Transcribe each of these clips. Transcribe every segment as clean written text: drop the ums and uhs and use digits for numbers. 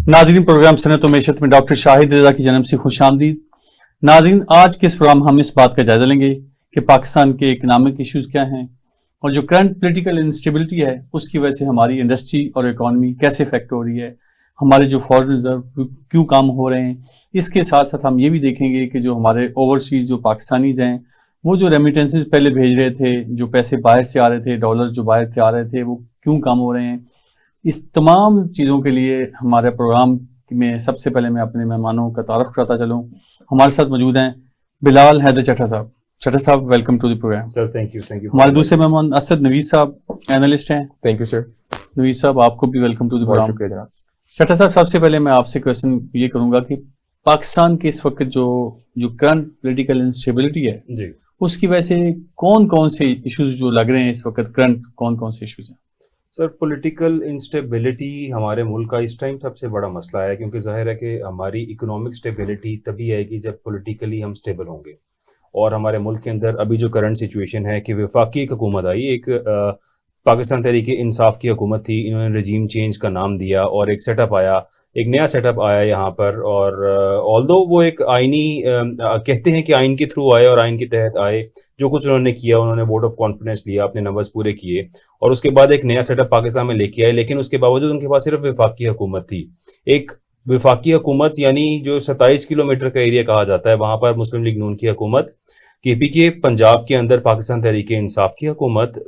नाज़रीन, प्रोग्राम सनत व मैशत में डॉक्टर शाहिद रजा की जन्म से खुशामदीद। नाज़रीन, आज के इस प्रोग्राम में हम इस बात का जायजा लेंगे कि पाकिस्तान के इकनॉमिक इश्यूज क्या हैं और जो करंट पॉलिटिकल इंस्टेबिलिटी है उसकी वजह से हमारी इंडस्ट्री और इकॉनमी कैसे इफेक्ट हो रही है, हमारे जो फॉरेन रिजर्व क्यों कम हो रहे हैं। इसके साथ साथ हम ये भी देखेंगे कि जो हमारे ओवरसीज जो पाकिस्तानीज हैं वो जो रेमिटेंसेस पहले भेज रहे थे, जो पैसे बाहर से आ रहे थे, डॉलर्स जो बाहर से आ रहे थे, वो क्यों कम हो रहे हैं। इस तमाम चीज़ों के लिए हमारे प्रोग्राम में सबसे पहले मैं अपने मेहमानों का तारुफ करता चलूँ। हमारे साथ मौजूद हैं बिलाल हैदर चट्टा साहब। चट्टा साहब, welcome to the program. Sir, thank you. हमारे दूसरे मेहमान असद नवीद साहब, एनालिस्ट हैं। Thank you sir. नवीद साहब, आपको भी वेलकम टू द प्रोग्राम। शुक्रिया जनाब। चट्टा साहब, सबसे पहले मैं आपसे क्वेश्चन ये करूंगा कि पाकिस्तान के इस वक्त जो करंट पॉलिटिकल इंस्टेबिलिटी है जी, उसकी वजह से कौन कौन से इश्यूज जो लग रहे हैं इस वक्त, करंट कौन कौन से इश्यूज हैं? सर, पॉलिटिकल इंस्टेबिलिटी हमारे मुल्क का इस टाइम सबसे बड़ा मसला है, क्योंकि जाहिर है कि हमारी इकोनॉमिक स्टेबिलिटी तभी आएगी जब पॉलिटिकली हम स्टेबल होंगे। और हमारे मुल्क के अंदर अभी जो करंट सिचुएशन है कि वफाकी एक हुकूमत आई, एक पाकिस्तान तहरीक इंसाफ की हुकूमत थी, इन्होंने रजीम चेंज का नाम दिया और एक सेटअप आया, एक नया सेटअप आया यहाँ पर। और ऑल्दो वो एक आइनी कहते हैं कि आइन के थ्रू आए और आइन के तहत आए, जो कुछ उन्होंने किया, उन्होंने वोट ऑफ कॉन्फिडेंस लिया, अपने नंबर्स पूरे किए और उसके बाद एक नया सेटअप पाकिस्तान में लेके आए। लेकिन उसके बावजूद उनके पास सिर्फ वफाकी हुकूमत थी। एक वफाकी हुकूमत यानी जो 27 किलोमीटर का एरिया कहा जाता है, वहां पर मुस्लिम लीग नून की हुकूमत, केपीके पंजाब के अंदर पाकिस्तान तहरीक इंसाफ की हुकूमत,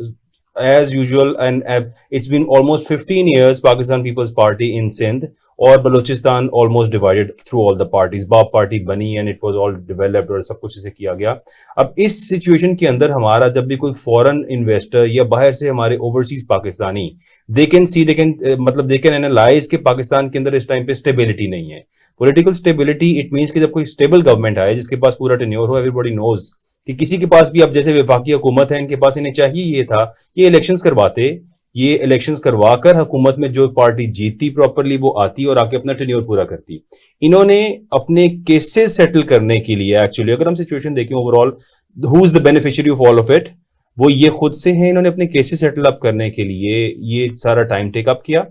as usual, and it's been almost 15 years Pakistan People's Party in Sindh, और Balochistan almost divided through all the parties। बाप पार्टी बनी and it was all developed और सब कुछ इसे किया गया। अब इस सिचुएशन के अंदर हमारा जब भी कोई फॉरेन इन्वेस्टर या बाहर से हमारे overseas Pakistani they can analyse कि पाकिस्तान के अंदर इस टाइम पे स्टेबिलिटी नहीं है। पॉलिटिकल स्टेबिलिटी इट मीन्स कि जब कोई स्टेबल गवर्नमेंट आए जिसके पास पूरा टेन्योर हो, एवरीबॉडी नोज कि किसी के पास भी, अब जैसे वफाकी हुकूमत है, इनके पास इन्हें चाहिए ये था कि इलेक्शंस करवाते, ये इलेक्शंस करवाकर हुकूमत में जो पार्टी जीतती प्रॉपरली वो आती और आके अपना टेन्योर पूरा करती। इन्होंने अपने केसेस सेटल करने के लिए, एक्चुअली अगर हम सिचुएशन देखें overall, who is the beneficiary of all of it, वो ये खुद से हैं। इन्होंने अपने केसेस सेटल अप करने के लिए ये सारा टाइम टेक अप किया।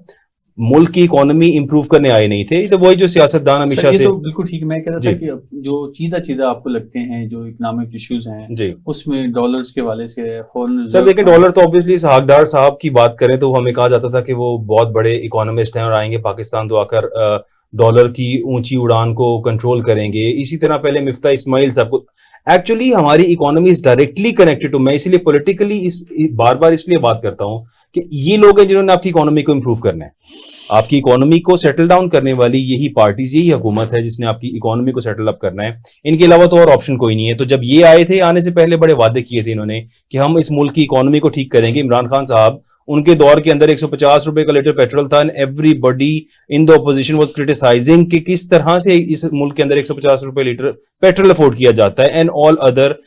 मुल्क की इकोनॉमी इंप्रूव करने आए नहीं थे। तो वही जो सियासतदान हमेशा से, तो बिल्कुल ठीक, मैं कह रहा था कि जो चीज़ा आपको लगते हैं जो इकोनॉमिक इश्यूज हैं जी, उसमें डॉलर्स के वाले से फॉरेन सर देखिए, डॉलर तो ऑब्वियसली हकदार साहब की बात करें तो हमें कहा जाता था कि वो बहुत बड़े इकोनॉमिस्ट हैं और आएंगे पाकिस्तान तो आकर डॉलर की ऊंची उड़ान को कंट्रोल करेंगे। इसी तरह पहले मिफ्ता इस्माइल साहब को, एक्चुअली हमारी economy is directly connected to, मैं इसलिए पॉलिटिकली बार बार इसलिए बात करता हूं कि ये लोग हैं जिन्होंने आपकी इकोनॉमी को इंप्रूव करना है। आपकी इकोनॉमी को सेटल डाउन करने वाली यही पार्टीज, यही हुकूमत है जिसने आपकी इकोनॉमी को सेटल अप करना है। इनके अलावा तो और ऑप्शन कोई नहीं है। तो जब ये आए थे, आने से पहले बड़े वादे किए थे इन्होंने कि हम इस मुल्क की इकोनॉमी को ठीक करेंगे। इमरान खान साहब, उनके दौर के अंदर 150 रुपए का लीटर पेट्रोल था and everybody in the opposition was criticising कि किस तरह से इस मुल्क के अंदर 150 रुपए लीटर पेट्रोल अफोर्ड किया जाता है एंड ऑल अदर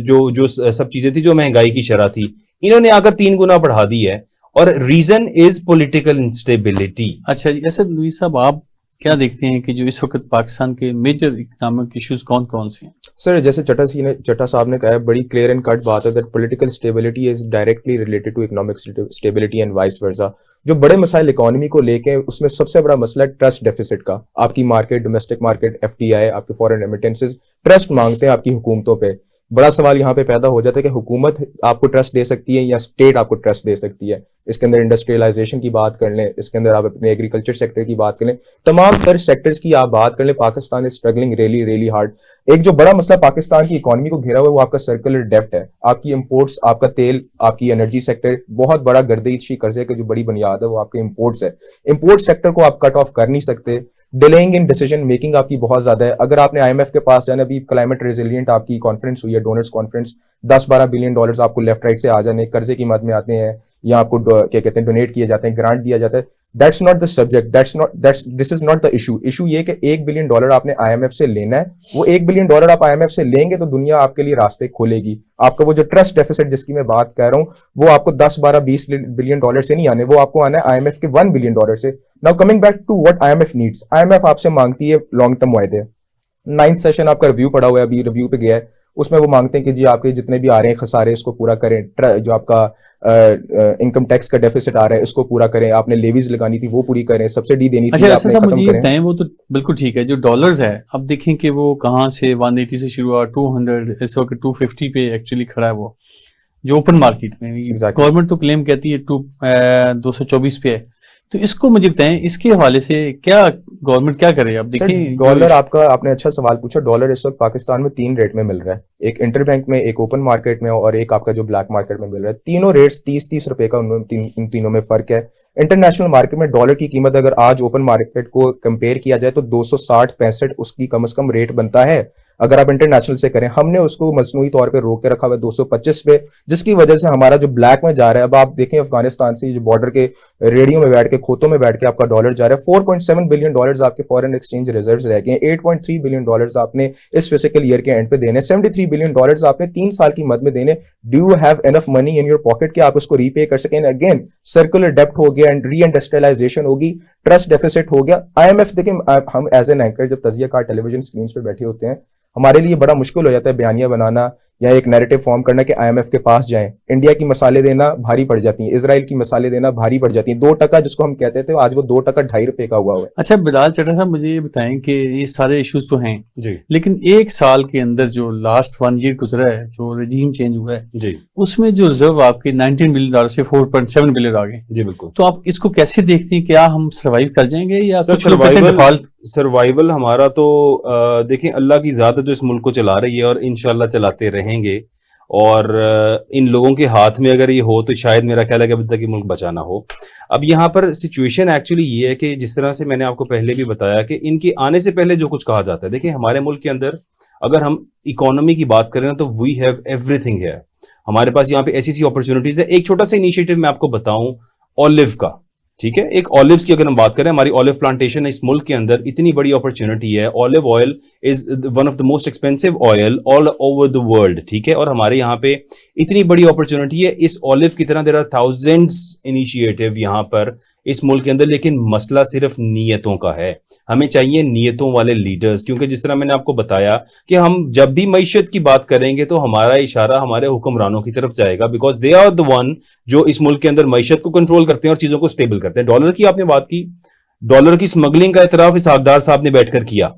जो सब चीजें थी जो महंगाई की शरह थी, इन्होंने आकर 3 गुना बढ़ा दी है और रीजन इज पॉलिटिकल इंस्टेबिलिटी। अच्छा जी, ऐसे नवीद साहब, आप क्या देखते हैं कि जो इस वक्त पाकिस्तान के मेजर इकोनॉमिक इश्यूज कौन कौन से हैं? सर, जैसे चट्टा साहब ने कहा है, बड़ी क्लियर एंड कट बात है that political stability is directly related to economic stability and vice versa. जो बड़े मसाइल इकोनॉमी को लेके, उसमें सबसे बड़ा मसला है ट्रस्ट डेफिसिट का। आपकी मार्केट, डोमेस्टिक मार्केट, FDI, आपके फॉरेन रेमिटेंसेज ट्रस्ट मांगते हैं आपकी हुकूमतों पे। बड़ा सवाल यहाँ पे पैदा हो जाता है कि हुकूमत आपको ट्रस्ट दे सकती है या स्टेट आपको ट्रस्ट दे सकती है। इसके अंदर इंडस्ट्रियलाइजेशन की बात कर लें, इसके अंदर आप अपने एग्रीकल्चर सेक्टर की बात कर लें, तमाम तर सेक्टर्स की आप बात कर लें, Pakistan is struggling really really hard. एक जो बड़ा मसला पाकिस्तान की इकोनॉमी को घेरा हुआ है वो आपका सर्कुलर डेब्ट है। आपकी इंपोर्ट्स, आपका तेल, आपकी एनर्जी सेक्टर, बहुत बड़ा गर्दिशी कर्जे का जो बड़ी बुनियाद है वो आपके इंपोर्ट्स है। इंपोर्ट सेक्टर को आप कट ऑफ कर नहीं सकते। डिलेइंग इन डिसीजन मेकिंग आपकी बहुत ज्यादा है। अगर आपने IMF के पास जाना, अभी क्लाइमेट रेजिलियंट आपकी कॉन्फ्रेंस हुई है, डोनर्स कॉन्फ्रेंस, 10-12 बिलियन डॉलर्स आपको लेफ्ट राइट से आ जाने, कर्जे की मद में आते हैं या आपको क्या कहते हैं डोनेट किए जाते हैं, ग्रांट दिया जाता है। That's not the subject, this is not the issue. Issue ये कि $1 बिलियन आपने IMF से लेना है। वो $1 बिलियन आप IMF से लेंगे तो दुनिया आपके लिए रास्ते खोलेगी। आपका वो जो ट्रस्ट डेफिसिट जिसकी मैं बात कर रहा हूं, वो आपको 10-12-20 बिलियन डॉलर से नहीं आने, वो आपको आना है IMF के $1 बिलियन से। Now coming back to what IMF needs, IMF आपसे मांगती है लॉन्ग टर्म वायदे। 9th सेशन आपका रिव्यू पड़ा हुआ है, अभी रिव्यू पे गया है। उसमें वो मांगते हैं कि जी आपके जितने भी आ रहे हैं खसारे इसको पूरा करें, जो आपका इनकम टैक्स का डेफिसिट आ रहा है इसको पूरा करें, आपने लेवीज लगानी थी वो पूरी करें, सब्सिडी देनी थी अच्छा ऐसा आपने साहब खत्म मुझे ये करें। बताएं, वो तो बिल्कुल ठीक है, जो डॉलर्स है अब देखें कि वो कहाँ से 180 से शुरू हुआ, 200 इस वक्त 250 पे एक्चुअली खड़ा है वो, जो ओपन मार्केट में। Exactly. गवर्नमेंट तो क्लेम कहती है 224 पे है। तो इसको मुझे बताएं, इसके हवाले से क्या गवर्नमेंट क्या करे? अब सर देखें डॉलर आपका, आपने अच्छा सवाल पूछा। डॉलर इस वक्त पाकिस्तान में 3 रेट में मिल रहा है, एक इंटरबैंक में, एक ओपन मार्केट में और एक आपका जो ब्लैक मार्केट में मिल रहा है। तीनों रेट्स 30-30 रुपए का इन तीनों में फर्क है। इंटरनेशनल मार्केट में डॉलर की कीमत अगर आज ओपन मार्केट को कंपेयर किया जाए तो 260-65 उसकी कम से कम रेट बनता है। अगर आप इंटरनेशनल से करें, हमने उसको मसनूई तौर पे रोक के रखा हुआ है 225 पे, जिसकी वजह से हमारा जो ब्लैक में जा रहा है, अब आप देखें अफगानिस्तान से जो बॉर्डर के रेडियो में बैठ के, खोतों में बैठ के आपका डॉलर जा रहा है। 4.7 बिलियन डॉलर्स आपके फॉरेन एक्सचेंज रिजर्व्स रह गए हैं। 8.3 बिलियन डॉलर्स आपने इस फिजिकल ईयर के एंड पे देने, 73 बिलियन डॉलर्स आपने 3 साल की मद में देने। Do you have enough money in your pocket कि आप उसको रीपे कर सकें? अगेन सर्कुलर डेप्ट हो गया एंड री इंडस्ट्रियलाइजेशन होगी, ट्रस्ट डेफिसिट हो गया। IMF देखिए, हम एज एन एंकर जब तजिया कार टेलीविजन स्क्रीन पे बैठे होते हैं, हमारे लिए बड़ा मुश्किल हो जाता है बयानिया बनाना या एक नैरेटिव फॉर्म करना कि IMF के पास जाएं। इंडिया की मसाले देना भारी पड़ जाती हैं, इजराइल की मसाले देना भारी पड़ जाती हैं। 2% जिसको हम कहते थे, आज वो 2% 2.5 रुपए का हुआ है। अच्छा बिलाल चड्ढा साहब, मुझे ये बताएं कि ये सारे इश्यूज तो हैं जी लेकिन एक साल के अंदर जो लास्ट 1 ईयर गुजरा है, जो रजीम चेंज हुआ है, जी उसमें जो रिजर्व आपके 19 बिलियन डॉलर से 4.7 बिलियन आ गए। जी बिल्कुल। तो आप इसको कैसे देखते हैं? क्या हम सर्वाइव कर जाएंगे या सर कुछ लोग कहते हैं डिफॉल्ट? सर्वाइवल हमारा तो देखिए अल्लाह की ज़ात है जो इस मुल्क को चला रही है और इंशाल्लाह चलाते रहेंगे। और इन लोगों के हाथ में अगर ये हो तो शायद मेरा ख्याल है कि अभी तक ये मुल्क बचाना हो। अब यहाँ पर सिचुएशन एक्चुअली ये है कि जिस तरह से मैंने आपको पहले भी बताया कि इनके आने से पहले जो कुछ कहा जाता है, देखिए हमारे मुल्क के अंदर अगर हम इकोनॉमी की बात करें तो वी हैव एवरीथिंग है। हमारे पास यहाँ पे ऐसी अपॉर्चुनिटीज है। एक छोटा सा इनिशिएटिव मैं आपको बताऊं, ऑलिव का, ठीक है, एक ऑलिव्स की अगर हम बात करें, हमारी ऑलिव प्लांटेशन है इस मुल्क के अंदर, इतनी बड़ी अपॉर्चुनिटी है। Olive oil is one of the most expensive oil all over the world, ठीक है, और हमारे यहाँ पे इतनी बड़ी अपॉर्चुनिटी है। इस ऑलिव की तरह देयर आर थाउजेंड्स इनिशिएटिव यहाँ पर इस मुल्क के अंदर, लेकिन मसला सिर्फ नीयतों का है। हमें चाहिए नीयतों वाले लीडर्स, क्योंकि जिस तरह मैंने आपको बताया कि हम जब भी मईशत की बात करेंगे तो हमारा इशारा हमारे हुक्मरानों की तरफ जाएगा, because they are the one जो इस मुल्क के अंदर मईशत को कंट्रोल करते हैं और चीजों को स्टेबल करते हैं। डॉलर की आपने बात की, डॉलर की स्मगलिंग का इतराफ इस आगदार साहब ने बैठकर किया।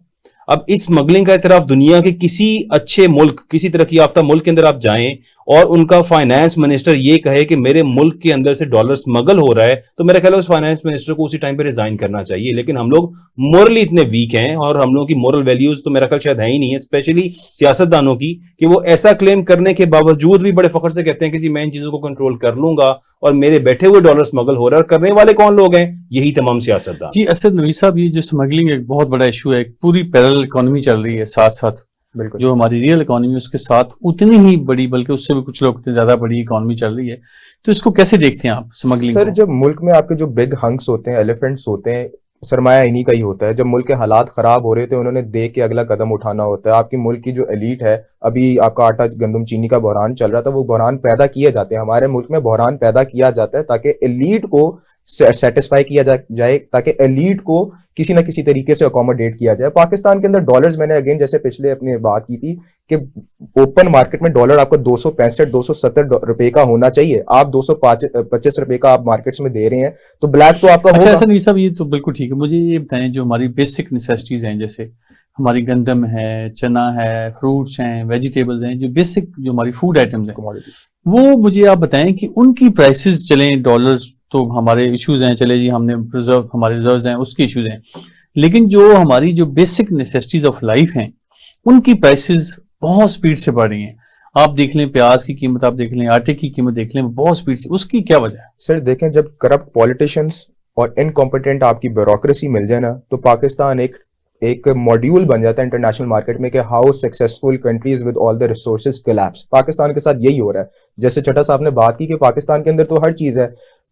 अब इस स्मगलिंग का इतराफ दुनिया के किसी अच्छे मुल्क, किसी तरक्की याफ्ता मुल्क के अंदर आप जाएं और उनका फाइनेंस मिनिस्टर ये कहे कि मेरे मुल्क के अंदर से डॉलर स्मगल हो रहा है, तो मेरा ख्याल है उस फाइनेंस मिनिस्टर को उसी टाइम पे रिजाइन करना चाहिए। लेकिन हम लोग मोरली इतने वीक हैं और हम लोगों की मोरल वैल्यूज तो मेरा ख्याल शायद है ही नहीं है, स्पेशली सियासतदानों की, कि वो ऐसा क्लेम करने के बावजूद भी बड़े फख्र से कहते हैं कि जी मैं इन चीजों को कंट्रोल कर लूंगा और मेरे बैठे हुए डॉलर स्मगल हो रहा है। और करने वाले कौन लोग हैं? यही तमाम सियासतदान। जी असद नवी साहब, ये जो स्मगलिंग एक बहुत बड़ा इशू है, एक पूरी पैरेलल इकोनॉमी चल रही है साथ साथ। बिल्कुल, जो हमारी रियल इकोनॉमी उसके साथ उतनी ही बड़ी, बल्कि उससे भी कुछ लोग इतनी ज्यादा बड़ी इकोनॉमी चल रही है। तो इसको कैसे देखते हैं आप स्मगलिंग सर को? जब मुल्क में आपके जो बिग हंक्स होते हैं, एलिफेंट्स होते हैं, सरमाया इन्हीं का ही होता है। जब मुल्क के हालात खराब हो रहे थे, उन्होंने देख के अगला कदम उठाना होता है। आपकी मुल्क की जो एलीट है, अभी आपका आटा गंदम चीनी का बहरान चल रहा था, वो बहरान पैदा किए जाते हैं हमारे मुल्क में, बहरान पैदा किया जाता है ताकि एलीट को सेटिस्फाई किया जाए, ताकि एलीट को किसी ना किसी तरीके से अकोमोडेट किया जाए। पाकिस्तान के अंदर डॉलर्स, मैंने अगेन जैसे पिछले अपने बात की थी कि ओपन मार्केट में डॉलर आपको 265-270 रुपए का होना चाहिए। आप 225 रुपए का आप मार्केट्स में दे रहे हैं, तो ब्लैक तो आपका अच्छा होगा। ऐसा नहीं साहब, ये तो बिल्कुल ठीक है। मुझे ये बताएं, जो हमारी बेसिक नेसेसिटीज हैं, जैसे हमारी गंदम है, चना है, फ्रूट्स हैं, वेजिटेबल्स हैं, जो बेसिक जो हमारी फूड आइटम्स हैं, कमोडिटी, वो मुझे आप बताएं कि उनकी प्राइसेस चलें। डॉलर्स तो हमारे इश्यूज हैं, चले जी, हमने रिजर्व, हमारे रिजर्व्स हैं, उसके इश्यूज हैं, लेकिन जो हमारी जो बेसिक नेसेसिटीज ऑफ लाइफ हैं, उनकी प्राइसेस बहुत स्पीड से बढ़ रही हैं। आप देख लें प्याज की कीमत, आप देख लें आटे की कीमत, देख लें बहुत स्पीड से। उसकी क्या वजह है? सर देखें, जब करप्ट पॉलिटिशियंस और इनकॉम्पिटेंट आपकी ब्यूरोक्रेसी मिल जाए ना, तो पाकिस्तान एक मॉड्यूल बन जाता है इंटरनेशनल मार्केट में कि how successful countries with all the resources collapse. Pakistan के साथ यही हो रहा है। जैसे चड्ढा साहब ने बात की कि पाकिस्तान के अंदर तो हर चीज है,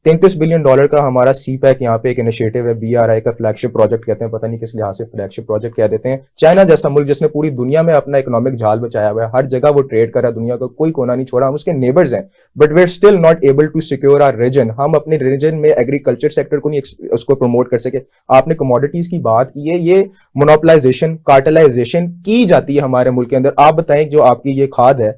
$33 बिलियन का हमारा CPEC यहाँ पे एक इनिशिएटिव है, BRI का फ्लैगशिप प्रोजेक्ट कहते हैं, पता नहीं किस लिहाज से फ्लैगशिप प्रोजेक्ट कह देते हैं। चाइना जैसा मुल्क जिसने पूरी दुनिया में अपना इकोनॉमिक जाल बचाया हुआ है, हर जगह वो ट्रेड कर रहा है, दुनिया का कोई कोना नहीं छोड़ा, हम उसके नेबर्स हैं, but we are still not able to secure our region. हम अपने रीजन में एग्रीकल्चर सेक्टर को नहीं उसको प्रमोट कर सके। आपने कमोडिटीज की बात की है, ये मोनोपलाइजेशन, कार्टेलाइजेशन की जाती है हमारे मुल्क के अंदर। आप बताएं जो आपकी ये खाद है,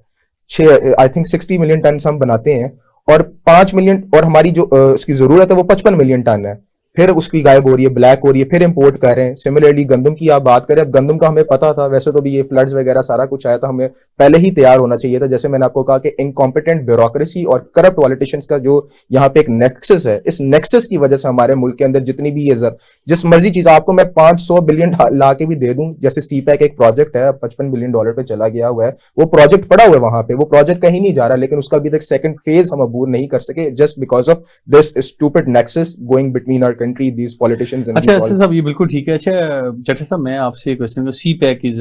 आई थिंक 60 मिलियन टन हम बनाते हैं और 5 मिलियन, और हमारी जो उसकी जरूरत है वो 55 मिलियन टन है, फिर उसकी गायब हो रही है, ब्लैक हो रही है, फिर इंपोर्ट कर रहे हैं। सिमिलरली गंदम की आप बात करें, अब गंदम का हमें पता था, वैसे तो भी ये फ्लड्स वगैरह सारा कुछ आया था, हमें पहले ही तैयार होना चाहिए था। जैसे मैंने आपको कहा कि इनकॉम्पिटेंट ब्यूरोक्रेसी और करप्ट पॉलिटिशियंस का जो यहाँ पे एक नेक्सस है, इस नेक्सस की वजह से हमारे मुल्क के अंदर जितनी भी ये जिस मर्जी चीज आपको मैं 500 बिलियन ला के भी दे दूं, जैसे CPEC एक प्रोजेक्ट है, $55 बिलियन पे चला गया हुआ है, वो प्रोजेक्ट पड़ा हुआ है वहां पे, वो प्रोजेक्ट कहीं नहीं जा रहा, लेकिन उसका अभी तक सेकंड फेज हम अबूर नहीं कर सके, just because of this stupid nexus going between our country, these politicians. अच्छा ऐसे साहब, ये बिल्कुल ठीक है। अच्छा चट्टा साहब, मैं आपसे एक question, CPEC is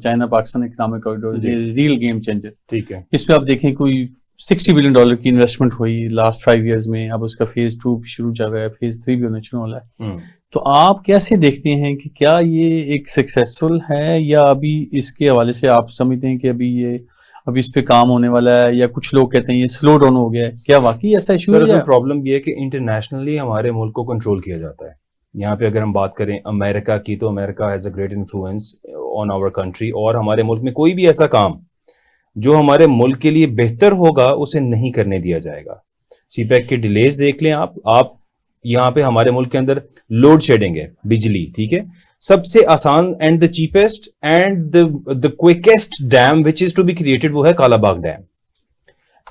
China Pakistan economic corridor, real game changer. ठीक है, इस पे आप देखें कोई $60 बिलियन की इन्वेस्टमेंट हुई लास्ट 5 इयर्स में, अब उसका फेज 2 शुरू चल रहा है, फेज 3 भी होने शुरू वाला है। तो आप कैसे देखते हैं कि क्या ये एक सक्सेसफुल है, या अभी इसके हवाले से आप समझते हैं कि अभी इस पे काम होने वाला है, या कुछ लोग कहते हैं ये स्लो डाउन हो गया है? क्या वाकई ऐसा इशू है? प्रॉब्लम ये है कि इंटरनेशनली हमारे मुल्क को कंट्रोल किया जाता है। यहाँ पे अगर हम बात करें अमेरिका की, तो America has a great influence on our country, और हमारे मुल्क में कोई भी ऐसा काम जो हमारे मुल्क के लिए बेहतर होगा उसे नहीं करने दिया जाएगा। CPEC के डिलेज देख लें आप यहाँ पे हमारे मुल्क के अंदर लोड शेडिंग है, बिजली, ठीक है, सबसे आसान and the cheapest and the quickest dam which is to be created वो है कालाबाग डैम।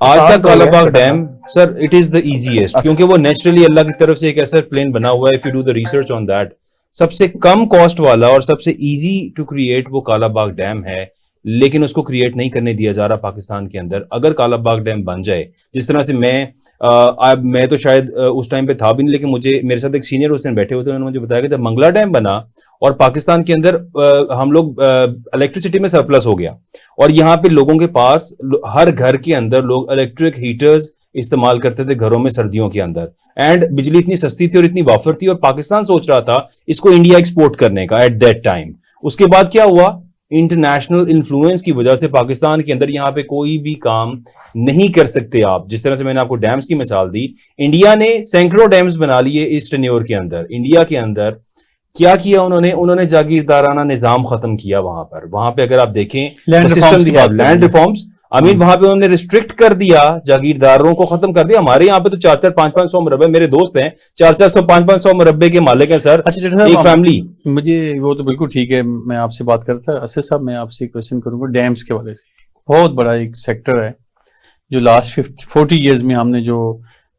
आज तक Kalabagh dam sir it is the easiest, क्योंकि वो नेचुरली अल्लाह की तरफ से एक ऐसा प्लेन बना हुआ है, if you do the research on that, सबसे कम कॉस्ट वाला और सबसे इजी टू क्रिएट वो कालाबाग डैम है, लेकिन उसको क्रिएट नहीं करने दिया जा रहा पाकिस्तान के अंदर। अगर कालाबाग डैम बन जाए, जिस तरह से मैं तो शायद उस टाइम पे था भी नहीं, लेकिन मेरे साथ एक सीनियर उस दिन बैठे हुए थे, उन्होंने मुझे बताया कि जब मंगला डैम बना और पाकिस्तान के अंदर हम लोग इलेक्ट्रिसिटी में सरप्लस हो गया, और यहाँ पे लोगों के पास हर घर के अंदर लोग इलेक्ट्रिक हीटर्स इस्तेमाल करते थे घरों में सर्दियों के अंदर, एंड बिजली इतनी सस्ती थी और इतनी वाफर थी, और पाकिस्तान सोच रहा था इसको इंडिया एक्सपोर्ट करने का एट दैट टाइम। उसके बाद क्या हुआ, इंटरनेशनल इन्फ्लुएंस की वजह से पाकिस्तान के अंदर यहाँ पे कोई भी काम नहीं कर सकते आप। जिस तरह से मैंने आपको डैम्स की मिसाल दी, इंडिया ने सैकड़ों डैम्स बना लिए इस टेन्योर के अंदर। इंडिया के अंदर क्या किया उन्होंने जागीरदाराना निजाम खत्म किया वहां पे अगर आप देखें लैंड रिफॉर्म्स, वहां पे उन्होंने रिस्ट्रिक्ट कर दिया, जागीरदारों को खत्म कर दिया। हमारे यहाँ पे तो 4-4, 500-500 मुरब्बे, मेरे दोस्त हैं 400-400, 500-500 मुरब्बे के मालिक हैं सर, एक फैमिली। मुझे वो तो बिल्कुल ठीक है, मैं आपसे बात करता था। असद साहब, मैं आपसे क्वेश्चन करूंगा डैम्स के वाले से। बहुत बड़ा एक सेक्टर है जो लास्ट 40 ईयर्स में हमने जो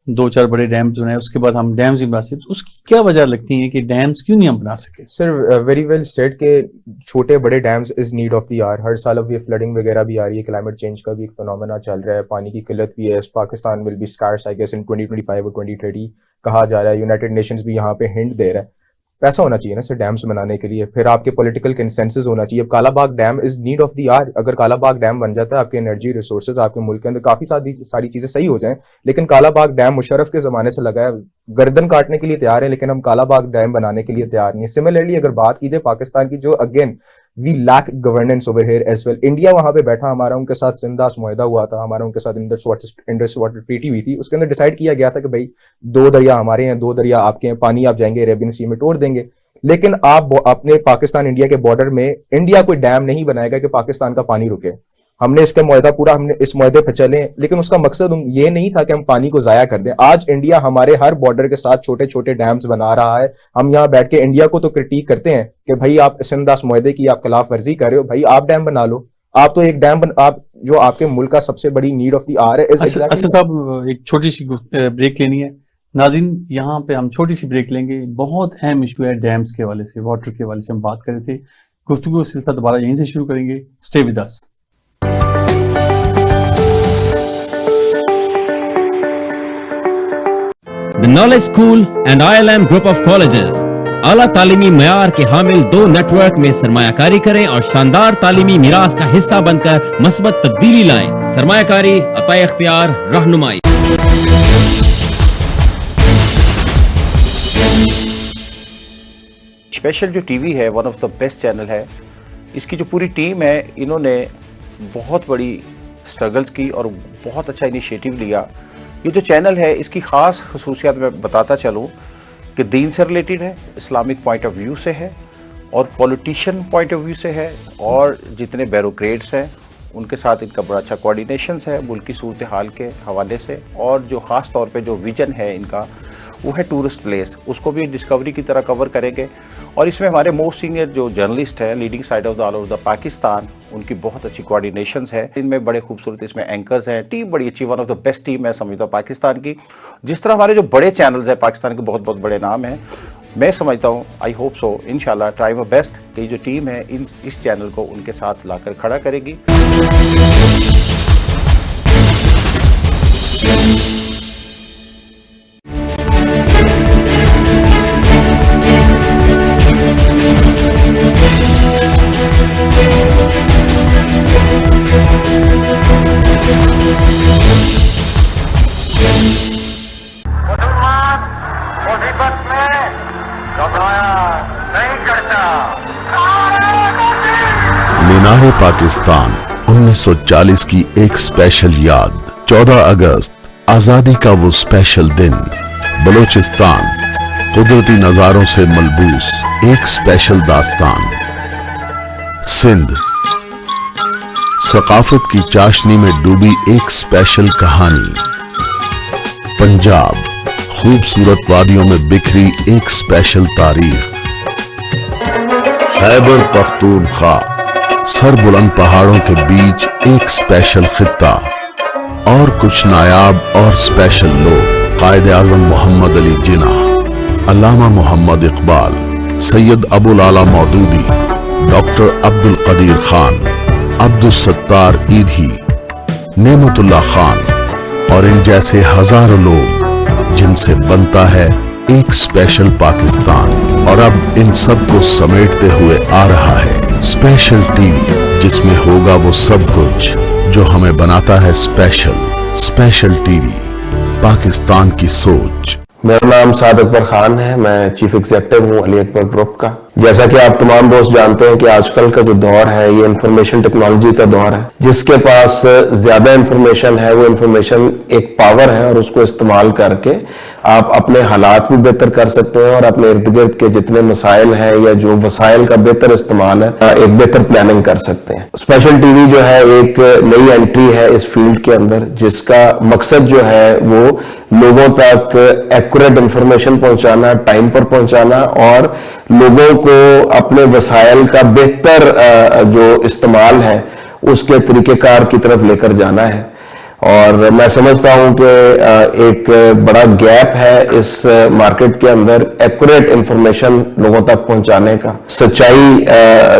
2-4 बड़े डैम्स बनाए, उसके बाद हम डैम्स नहीं बना सकते, तो उसकी क्या वजह लगती है कि डैम्स क्यों नहीं हम बना सके? सर वेरी वेल सेड के छोटे बड़े dams is need of the hour. हर साल अब ये फ्लडिंग वगैरह भी आ रही है, क्लाइमेट चेंज का भी एक फिनोमेना चल रहा है, पानी की किल्लत भी है। Pakistan will be scarce I guess in 2025 और 2030 कहा जा रहा है। यूनाइटेड नेशंस भी यहाँ पे हिंट दे रहा है। पैसा होना चाहिए ना सर डैम्स बनाने के लिए, फिर आपके पॉलिटिकल कंसेंसस होना चाहिए। अब Kalabagh dam is need of the hour. अगर कालाबाग डैम बन जाता है, आपके एनर्जी रिसोर्सेज आपके मुल्क के अंदर काफी सारी चीजें सही हो जाएं, लेकिन कालाबाग डैम मुशर्रफ के जमाने से लगा है, गर्दन काटने के लिए तैयार है, लेकिन हम कालाबाग डैम बनाने के लिए तैयार नहीं है। सिमिलरली अगर बात कीजिए पाकिस्तान की, जो again we lack governance over here as well. India वहां पे बैठा, हमारा उनके साथ सिंदास मुआहदा हुआ था, हमारा उनके साथ इंडस वाटर ट्रीटी हुई थी। उसके अंदर डिसाइड किया गया था कि भाई 2 दरिया हमारे हैं, 2 दरिया आपके हैं, पानी आप जाएंगे अरेबियन सी में तोड़ देंगे। लेकिन आप अपने पाकिस्तान इंडिया के बॉर्डर में इंडिया कोई डैम नहीं बनाएगा कि पाकिस्तान का पानी रुके। हमने इसका मुआहदा पूरा, हमने इस मुआहदे पे चले, लेकिन उसका मकसद ये नहीं था कि हम पानी को जाया कर दें। आज इंडिया हमारे हर बॉर्डर के साथ छोटे छोटे डैम्स बना रहा है। हम यहाँ बैठ के इंडिया को तो क्रिटिक करते हैं कि भाई आप सिंदास मुआहदे की आप खिलाफ वर्जी कर रहे हो, भाई आप डैम बना लो। आप तो एक डैम आप जो आपके मुल्क का सबसे बड़ी नीड ऑफ द आवर है। अच्छा साहब, एक छोटी सी ब्रेक लेनी है। नाज़रीन, यहाँ पे हम छोटी सी ब्रेक लेंगे। बहुत अहम इशू है डैम्स के हवाले से, वाटर के हवाले से हम बात कर रहे थे। गुफ्तगू सिलसिला दोबारा यहीं से शुरू करेंगे। Stay with us. The Knowledge School and ILM Group of Colleges आला तालीमी मयार के हामिल 2 नेटवर्क में सरमायाकारी करें और शानदार तालीमी मीरास का हिस्सा बनकर मस्बत तब्दीली लाएं। सरमायाकारी, अताए इख्तियार, रहनुमाई। स्पेशल जो टीवी है one of the best channel है। इसकी जो पूरी टीम है इन्होंने बहुत बड़ी स्ट्रगल्स की और बहुत अच्छा इनिशिएटिव लिया। ये जो चैनल है इसकी ख़ास खसूसियात मैं बताता चलूँ कि दीन से रिलेटेड है, इस्लामिक पॉइंट ऑफ व्यू से है और पॉलिटिशियन पॉइंट ऑफ व्यू से है, और जितने ब्यूरोक्रेट्स हैं उनके साथ इनका बड़ा अच्छा कोऑर्डिनेशंस है मुल्क की सूरत हाल के हवाले से। और जो ख़ास तौर पे जो विजन है इनका वो है टूरिस्ट प्लेस, उसको भी डिस्कवरी की तरह कवर करेंगे। और इसमें हमारे मोस्ट सीनियर जो जर्नलिस्ट हैं leading side of the all over the Pakistan, उनकी बहुत अच्छी कोऑर्डिनेशंस है। इनमें बड़े खूबसूरत इसमें एंकर्स हैं, टीम बड़ी अच्छी, one of the best team है समझता हूँ पाकिस्तान की। जिस तरह हमारे जो बड़े चैनल्स हैं पाकिस्तान के बहुत बहुत बड़े नाम हैं, मैं समझता हूँ आई होप सो इंशाल्लाह ट्राई माय बेस्ट कि ये जो टीम है इस चैनल को उनके साथ लाकर खड़ा करेगी। मुसलमान मुसीबत में घबराया नहीं करता। मीनार पाकिस्तान 1940 की एक स्पेशल याद। 14 अगस्त आजादी का वो स्पेशल दिन। बलोचिस्तान कुदरती नजारों से मलबूस एक स्पेशल दास्तान। सिंध सकाफत की चाशनी में डूबी एक स्पेशल कहानी। पंजाब खूबसूरत वादियों में बिखरी एक स्पेशल तारीख। खैबर पख्तूनख्वा सर बुलंद पहाड़ों के बीच एक स्पेशल खित्ता। और कुछ नायाब और स्पेशल लोग, कायद आज़म मोहम्मद अली जिन्ना, अल्लामा मोहम्मद इकबाल, सैयद अबुल आला मौदूदी, डॉक्टर अब्दुल कदीर खान, अब्दुल सत्तार ईधी, नेमतुल्लाह खान और इन जैसे हजारों लोग जिनसे बनता है एक स्पेशल पाकिस्तान। और अब इन सब को समेटते हुए आ रहा है स्पेशल टीवी, जिसमें होगा वो सब कुछ जो हमें बनाता है स्पेशल। स्पेशल टीवी, पाकिस्तान की सोच। मेरा नाम साद अकबर खान है, मैं चीफ एग्जीक्यूटिव हूँ अली अकबर ग्रुप का। जैसा कि आप तमाम दोस्त जानते हैं कि आजकल का जो दौर है ये इंफॉर्मेशन टेक्नोलॉजी का दौर है। जिसके पास ज्यादा इंफॉर्मेशन है वो इंफॉर्मेशन एक पावर है और उसको इस्तेमाल करके आप अपने हालात भी बेहतर कर सकते हैं और अपने इर्द गिर्द के जितने मसाइल हैं या जो वसाइल का बेहतर इस्तेमाल है एक बेहतर प्लानिंग कर सकते हैं। स्पेशल टीवी जो है एक नई एंट्री है इस फील्ड के अंदर, जिसका मकसद जो है वो लोगों तक एक्यूरेट इंफॉर्मेशन पहुंचाना, टाइम पर पहुंचाना और लोगों को अपने वसाइल का बेहतर जो इस्तेमाल है उसके तरीकेकार की तरफ लेकर जाना है। और मैं समझता हूं कि एक बड़ा गैप है इस मार्केट के अंदर एक्यूरेट इंफॉर्मेशन लोगों तक पहुंचाने का। सच्चाई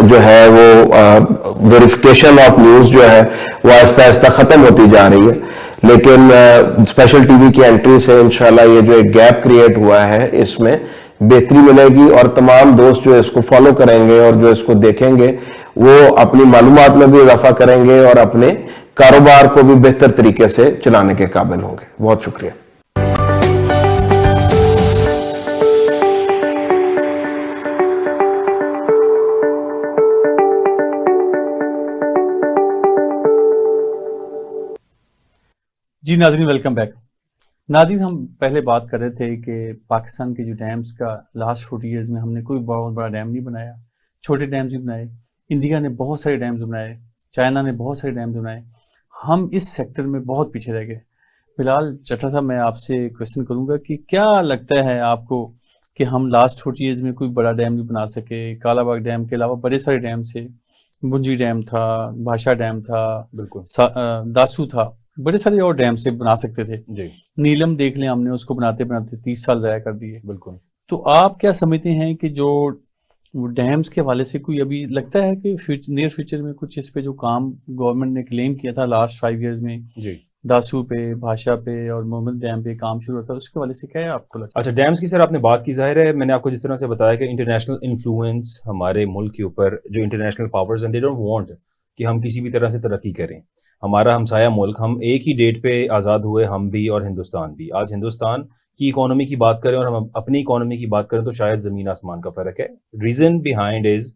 जो है वो वेरिफिकेशन ऑफ न्यूज जो है वो आहिस्ता आहिस्ता खत्म होती जा रही है, लेकिन स्पेशल टीवी की एंट्री से इंशाल्लाह ये जो एक गैप क्रिएट हुआ है इसमें बेहतरी मिलेगी और तमाम दोस्त जो इसको फॉलो करेंगे और जो इसको देखेंगे वो अपनी मालूमात में भी इजाफा करेंगे और अपने कारोबार को भी बेहतर तरीके से चलाने के काबिल होंगे। बहुत शुक्रिया। जी नाज़रीन, वेलकम बैक। नाज़रीन, हम पहले बात कर रहे थे कि पाकिस्तान के जो डैम्स का लास्ट 40 ईयर्स में हमने कोई बहुत बड़ा डैम नहीं बनाया, छोटे डैम्स भी बनाए। इंडिया ने बहुत सारे डैम्स बनाए, चाइना ने बहुत सारे डैम्स बनाए, हम इस सेक्टर में बहुत पीछे रह गए। फिलहाल चट्टा साहब, मैं आपसे क्वेश्चन करूंगा कि क्या लगता है आपको कि हम लास्ट 40 ईयर्स में कोई बड़ा डैम नहीं बना सके? कालाबाग डैम के अलावा बड़े सारे डैम थे, बुंजी डैम था, भाषा डैम था, बिल्कुल दासू था, बड़े सारे और डैम से बना सकते थे जी। नीलम देख लें, हमने उसको बनाते बनाते 30 साल ज़ाया कर दिए। बिल्कुल। तो आप क्या समझते हैं कि जो डैम्स के हवाले से कोई अभी लगता है कि नियर फ्यूचर में कुछ इस पे जो काम गवर्नमेंट ने क्लेम किया था लास्ट 5 ईयर्स में जी, दासू पे, भाषा पे और मोहम्मद डैम पे काम शुरू होता है, उसके हवाले से क्या है आपको लगता है? अच्छा, डैम्स की सर आपने बात की। जाहिर है मैंने आपको जिस तरह से बताया कि इंटरनेशनल इन्फ्लुएंस हमारे मुल्क के ऊपर, जो international powers and they don't want कि हम किसी भी तरह से तरक्की करें। हमारा हमसाया मुल्क, हम एक ही डेट पे आज़ाद हुए, हम भी और हिंदुस्तान भी। आज हिंदुस्तान की इकोनॉमी की बात करें और हम अपनी इकोनॉमी की बात करें तो शायद ज़मीन आसमान का फ़र्क है। रीज़न बिहाइंड इज़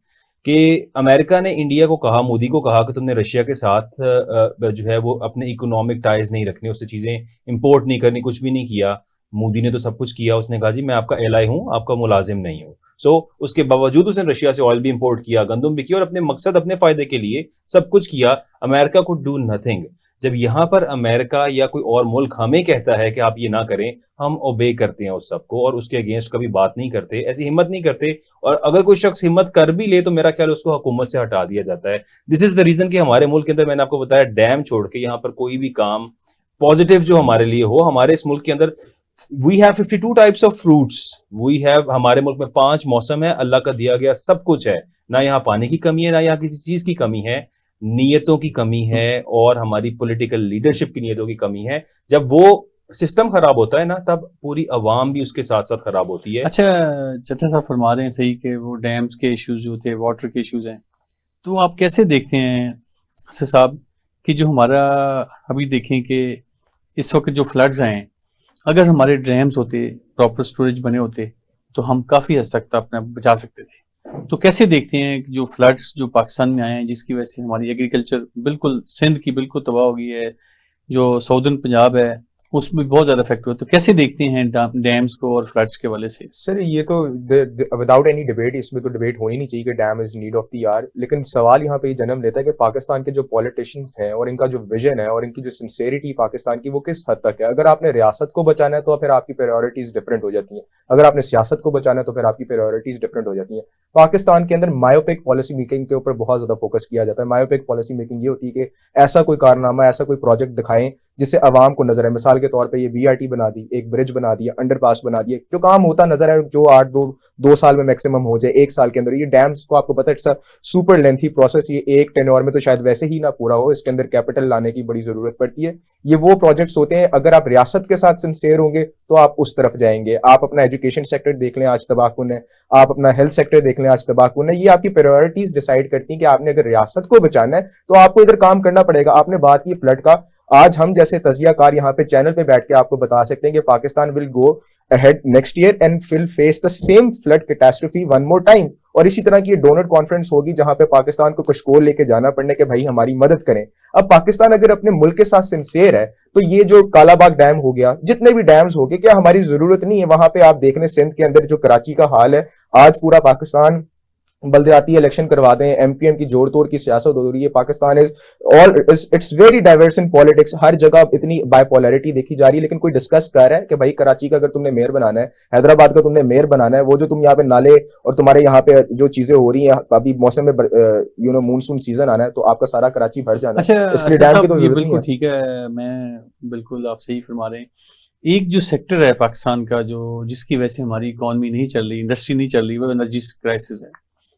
कि अमेरिका ने इंडिया को कहा, मोदी को कहा कि तुमने रशिया के साथ जो है वो अपने इकोनॉमिक टाइज नहीं रखने, उससे चीज़ें इंपोर्ट नहीं करनी, कुछ भी नहीं किया। मोदी ने तो सब कुछ किया, उसने कहा जी मैं आपका एलाई हूं, आपका मुलाजिम नहीं हूं। सो उसके बावजूद उसने रशिया से ऑयल भी इंपोर्ट किया, गंदम भी किया और अपने मकसद, अपने फायदे के लिए सब कुछ किया। America could do nothing. जब यहां पर अमेरिका या कोई और मुल्क हमें कहता है कि आप ये ना करें, हम ओबे करते हैं उस सबको और उसके अगेंस्ट कभी बात नहीं करते, ऐसी हिम्मत नहीं करते। और अगर कोई शख्स हिम्मत कर भी ले तो मेरा ख्याल उसको हुकूमत से हटा दिया जाता है। दिस इज द रीजन कि हमारे मुल्क के अंदर, मैंने आपको बताया, डैम छोड़ के यहाँ पर कोई भी काम पॉजिटिव जो हमारे लिए हो, हमारे इस मुल्क के अंदर we have 52 types of fruits. We have, हमारे मुल्क में 5 मौसम है, अल्लाह का दिया गया सब कुछ है। ना यहाँ पानी की कमी है, ना यहाँ किसी चीज की कमी है, नीयतों की कमी है और हमारी पॉलिटिकल लीडरशिप की नीयतों की कमी है। जब वो सिस्टम खराब होता है ना, तब पूरी अवाम भी उसके साथ साथ खराब होती है। अच्छा, चट्टा साहब फरमा रहे हैं सही कि वो डैम्स के इश्यूज जो थे, वाटर के इश्यूज हैं, तो आप कैसे देखते हैं हसन साहब कि जो हमारा अभी देखें कि इस वक्त जो फ्लड्स आए हैं, अगर हमारे डैम्स होते, प्रॉपर स्टोरेज बने होते, तो हम काफ़ी हद तक अपना बचा सकते थे। तो कैसे देखते हैं कि जो फ्लड्स जो पाकिस्तान में आए हैं, जिसकी वजह से हमारी एग्रीकल्चर बिल्कुल, सिंध की बिल्कुल तबाह हो गई है, जो साउदर्न पंजाब है उसमें बहुत ज़्यादा इफेक्ट हुआ, तो कैसे देखते हैं डैम्स को और फ्लड्स के वाले से? सर ये तो विदाउट एनी डिबेट, इसमें तो डिबेट होनी नहीं चाहिए कि dam is need of the hour. लेकिन सवाल यहाँ पे ये जन्म लेता है कि पाकिस्तान के जो पॉलिटिशियंस हैं और इनका जो विजन है और इनकी जो सिंसेरिटी पाकिस्तान की, वो किस हद तक है। अगर आपने रियासत को बचाना है तो फिर आपकी प्रायोरिटीज डिफरेंट हो जाती हैं, अगर आपने सियासत को बचाना है तो फिर आपकी प्रायोरिटीज डिफरेंट हो जाती हैं। पाकिस्तान के अंदर मायोपिक पॉलिसी मेकिंग के ऊपर बहुत ज्यादा फोकस किया जाता है। मायोपिक पॉलिसी मेकिंग ये होती है कि ऐसा कोई कारनामा, ऐसा कोई प्रोजेक्ट दिखाएं जिससे आवाम को नजर है। मिसाल के तौर पे ये बीआरटी बना दी, एक ब्रिज बना दिया, अंडरपास बना दिए, जो काम होता नजर है, जो 2 साल में मैक्सिमम हो जाए, 1 साल के अंदर। ये डैम्स को आपको पता है, it's a super lengthy process, ये एक टेन्योर में तो शायद वैसे ही ना पूरा हो, इसके अंदर कैपिटल लाने की बड़ी जरूरत पड़ती है। ये वो प्रोजेक्ट्स होते हैं, अगर आप रियासत के साथ सिंसेयर होंगे तो आप उस तरफ जाएंगे। आप अपना एजुकेशन सेक्टर देख लें, आज तबाहकुन है, आप अपना हेल्थ सेक्टर देख लें, आज तबाहकुन है। ये आपकी प्रायोरिटीज डिसाइड करती हैं कि आपने अगर रियासत को बचाना है तो आपको इधर काम करना पड़ेगा। आपने बात की फ्लड का, आज हम जैसे तजियाकार यहाँ पे चैनल पे बैठ के आपको बता सकते हैं कि Pakistan will go ahead next year and will face the same flood catastrophe one more time. और इसी तरह की डोनर कॉन्फ्रेंस होगी जहां पे पाकिस्तान को कशकोल लेके जाना पड़ने के भाई हमारी मदद करें। अब पाकिस्तान अगर अपने मुल्क के साथ सिंसेयर है तो ये जो कालाबाग डैम हो गया, जितने भी डैम्स हो गए, क्या हमारी जरूरत नहीं है? वहां पे आप देख लें सिंध के अंदर जो कराची का हाल है, आज पूरा पाकिस्तान बल्दियाती इलेक्शन करवा दें, एमपीएम की जोड़ तोड़ की सियासत हो रही है। Pakistan it's very diverse in politics, हर जगह इतनी बाइपोलैरिटी देखी जा रही है। लेकिन कोई डिस्कस कर रहा है कि भाई कराची का अगर तुमने मेयर बनाना है, हैदराबाद का तुमने मेयर बनाना है, वो जो तुम यहाँ पे नाले और तुम्हारे यहाँ पे जो चीजें हो रही हैं, अभी मौसम में मानसून सीजन आना है तो आपका सारा कराची भर जाना है। अच्छा, इसके लिए डैम की तो ये जरूरत नहीं बिल्कुल है। ठीक है, मैं बिल्कुल आप सही फरमा रहे हैं। एक जो सेक्टर है पाकिस्तान का, जो जिसकी वजह से हमारी इकॉनमी नहीं चल रही, इंडस्ट्री नहीं चल रही, वो एनर्जी क्राइसिस है,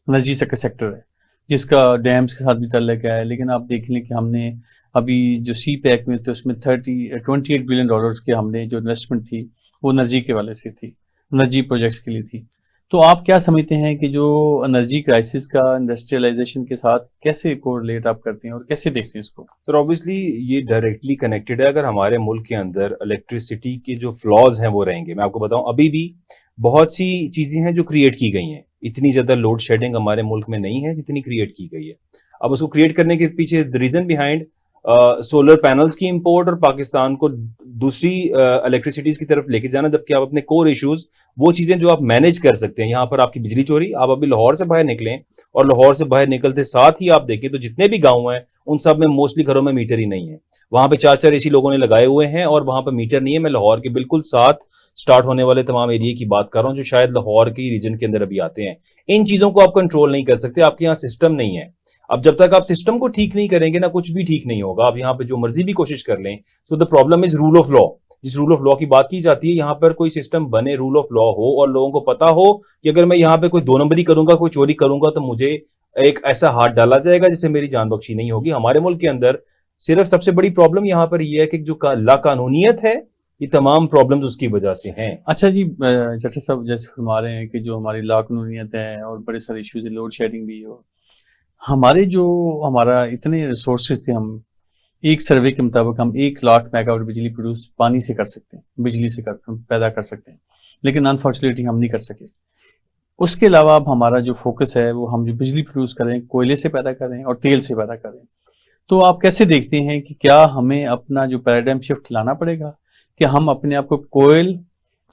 एनर्जी सेक्टर है, जिसका डैम्स के साथ भी ताल्लुक है। लेकिन आप देख लें कि हमने अभी जो सी पैक में थे उसमें 28 बिलियन डॉलर्स के हमने जो इन्वेस्टमेंट थी वो एनर्जी के वाले से थी, एनर्जी प्रोजेक्ट्स के लिए थी। तो आप क्या समझते हैं कि जो एनर्जी क्राइसिस का इंडस्ट्रियलाइजेशन के साथ कैसे कोरिलेट आप करते हैं और कैसे देखते हैं इसको? सर ऑब्वियसली ये डायरेक्टली कनेक्टेड है। अगर हमारे मुल्क के अंदर इलेक्ट्रिसिटी के जो फ्लॉज हैं वो रहेंगे, मैं आपको बताऊं, अभी भी बहुत सी चीजें हैं जो क्रिएट की गई हैं। इतनी ज्यादा लोड शेडिंग हमारे मुल्क में नहीं है जितनी क्रिएट की गई है। अब उसको क्रिएट करने के पीछे the reason behind solar panels की इंपोर्ट और पाकिस्तान को दूसरी इलेक्ट्रिसिटीज की तरफ लेके जाना, जबकि आप अपने कोर इश्यूज, वो चीजें जो आप मैनेज कर सकते हैं। यहाँ पर आपकी बिजली चोरी, आप अभी लाहौर से बाहर निकलें और लाहौर से बाहर निकलते साथ ही आप देखें तो जितने भी गांव हैं उन सब में मोस्टली घरों में मीटर ही नहीं है। वहां पे 4-4 एसी लोगों ने लगाए हुए हैं और वहां पर मीटर नहीं है। मैं लाहौर के बिल्कुल साथ स्टार्ट होने वाले तमाम एरिया की बात कर रहा हूं जो शायद लाहौर के रीजन के अंदर अभी आते हैं। इन चीजों को आप कंट्रोल नहीं कर सकते, आपके यहाँ सिस्टम नहीं है। अब जब तक आप सिस्टम को ठीक नहीं करेंगे ना, कुछ भी ठीक नहीं होगा। आप यहाँ पे जो मर्जी भी कोशिश कर लें, so the problem is rule of law. जिस रूल ऑफ लॉ की बात की जाती है, यहाँ पर कोई सिस्टम बने, रूल ऑफ लॉ हो और लोगों को पता हो कि अगर मैं यहाँ पे कोई 2 नंबरी करूंगा, कोई चोरी करूंगा तो मुझे एक ऐसा हाथ डाला जाएगा जिससे मेरी जान बख्शी नहीं होगी। हमारे मुल्क के अंदर सिर्फ सबसे बड़ी प्रॉब्लम यहाँ पर यह है कि जो लाकानूनियत है, ये तमाम प्रॉब्लम्स उसकी वजह से हैं। अच्छा जी, चट्टा साहब जैसे फरमा रहे हैं कि जो हमारी लाकानूनियत है और बड़े सारे इश्यूज है, लोड शेडिंग भी हो, हमारा इतने रिसोर्सेज थे, हम एक सर्वे के मुताबिक हम 1 लाख मेगावाट बिजली प्रोड्यूस पानी से कर सकते हैं, बिजली से पैदा कर सकते हैं, लेकिन अनफॉर्चुनेटली हम नहीं कर सके। उसके अलावा अब हमारा जो फोकस है वो हम जो बिजली प्रोड्यूस करें कोयले से पैदा करें और तेल से पैदा करें। तो आप कैसे देखते हैं कि क्या हमें अपना जो पैराडाइम शिफ्ट लाना पड़ेगा कि हम अपने आप को कोयल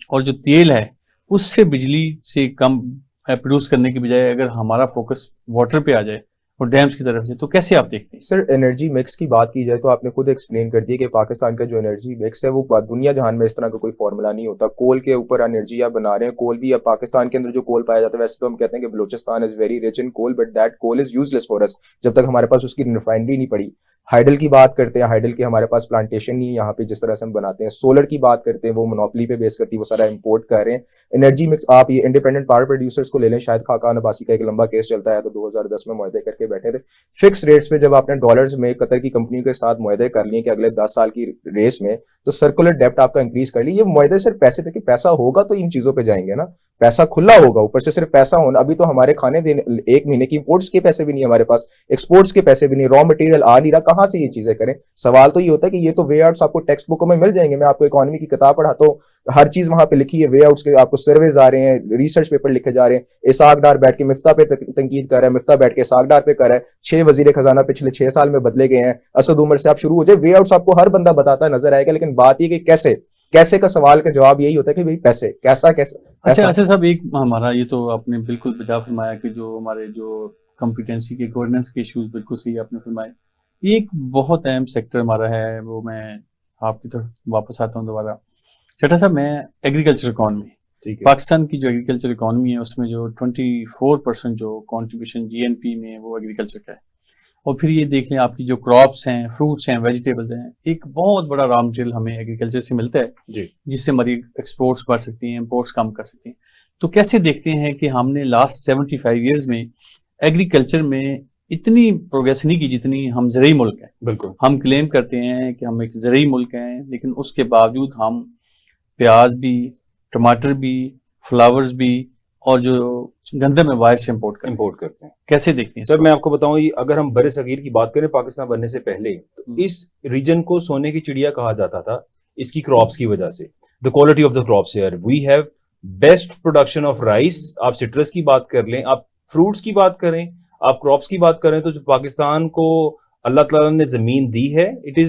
और जो तेल है उससे बिजली से कम प्रोड्यूस करने की बजाय अगर हमारा फोकस वाटर पे आ जाए और डैम्स की तरफ से, तो कैसे आप देखते हैं? सर एनर्जी मिक्स की बात की जाए तो आपने खुद एक्सप्लेन कर दिया कि पाकिस्तान का जो एनर्जी मिक्स है वो दुनिया जहान में इस तरह का कोई फॉर्मूला नहीं होता। कोल के ऊपर एनर्जी आप बना रहे हैं, कोल भी अब पाकिस्तान के अंदर जो कोल पाया जाता है, वैसे तो हम कहते हैं कि Balochistan is very rich in coal, but that coal is useless for us जब तक हमारे पास उसकी रिफाइनरी नहीं पड़ी। हाइडल की बात करते हैं, हाइडल की हमारे पास प्लांटेशन नहीं है यहाँ पे जिस तरह से हम बनाते हैं। सोलर की बात करते हैं, वो मोनोपोली पे बेस करती है, वो सारा इंपोर्ट कर रहे हैं। एनर्जी मिक्स आप ये इंडिपेंडेंट पावर प्रोड्यूसर्स को ले लें, शायद खाकान अब्बासी का एक लंबा केस चलता है तो 2010 में मुआहदे करके बैठे थे फिक्स रेट्स पे। जब आपने डॉलर्स में कतर की कंपनी के साथ मुआहदे कर लिए कि अगले 10 साल की रेस में तो सर्कुलर डेप्ट आपका इंक्रीज कर ली। ये मुआहदे सिर्फ पैसे थे कि पैसा होगा तो इन चीजों पे जाएंगे ना, पैसा खुला होगा, ऊपर से सिर्फ पैसा होना। अभी तो हमारे खाने देने 1 महीने की इंपोर्ट्स के पैसे भी नहीं हमारे पास, एक्सपोर्ट्स के पैसे भी नहीं, रॉ मटेरियल आ नहीं रहा, कहां से ये चीजें करें? सवाल तो ये होता है कि ये तो वे आउट्स आपको टेक्स्ट बुकों में मिल जाएंगे। मैं आपको इकोनॉमी की किताब पढ़ाता हूँ, हर चीज वहां पे लिखी है, वे आउट्स के आपको सर्वेज आ रहे हैं, रिसर्च पेपर लिखे जा रहे हैं। इसाक डार बैठ के मिफ्ता पे तंकीद कर रहा है, मिफ्ता बैठ के इसाक डार पे कर रहा है। 6 वजीर खजाना पिछले 6 साल में बदले गए हैं, असद उमर से आप शुरू हो जाए, वे आउट्स आपको हर बंदा बताता नजर आएगा। लेकिन बात ये कि कैसे का सवाल का जवाब यही होता है कि भाई पैसे कैसा। अच्छा साहब, एक हमारा ये तो आपने बिल्कुल बजा फरमाया कि जो हमारे जो कॉम्पिटेंसी के गवर्नेंस के इश्यूज बिल्कुल सही आपने फरमाए। एक बहुत अहम सेक्टर हमारा है, वो मैं आपकी तरफ वापस आता हूँ दोबारा। चट्टा साहब, मैं एग्रीकल्चर इकॉनमी, पाकिस्तान की जो एग्रीकल्चर इकॉनमी है उसमें जो 24% जो कॉन्ट्रीब्यूशन जीएनपी में वो एग्रीकल्चर का है। और फिर ये देख लें आपकी जो क्रॉप्स हैं, फ्रूट्स हैं, वेजिटेबल्स हैं, एक बहुत बड़ा रॉ मटेरियल हमें एग्रीकल्चर से मिलता है जिससे हमारी एक्सपोर्ट्स बढ़ सकती हैं, इम्पोर्ट्स कम कर सकती हैं। तो कैसे देखते हैं कि हमने लास्ट 75 ईयर्स में एग्रीकल्चर में इतनी प्रोग्रेस नहीं की जितनी हम ज़रूरी मुल्क हैं। बिल्कुल, हम क्लेम करते हैं कि हम एक ज़रूरी मुल्क हैं, लेकिन उसके बावजूद हम प्याज भी, टमाटर भी, फ्लावर्स भी और जो गंदम है बाहर से इंपोर्ट करते हैं। कैसे देखते हैं सर? मैं आपको बताऊं, अगर हम बड़े सगीर की बात करें पाकिस्तान बनने से पहले, तो इस रीजन को सोने की चिड़िया कहा जाता था इसकी क्रॉप्स की वजह से। The quality of the crops here, we have best production of rice. आप सिट्रस की बात कर लें, आप फ्रूट्स की बात करें, आप क्रॉप्स की बात करें, तो जो पाकिस्तान को अल्लाह ताला ने जमीन दी है, it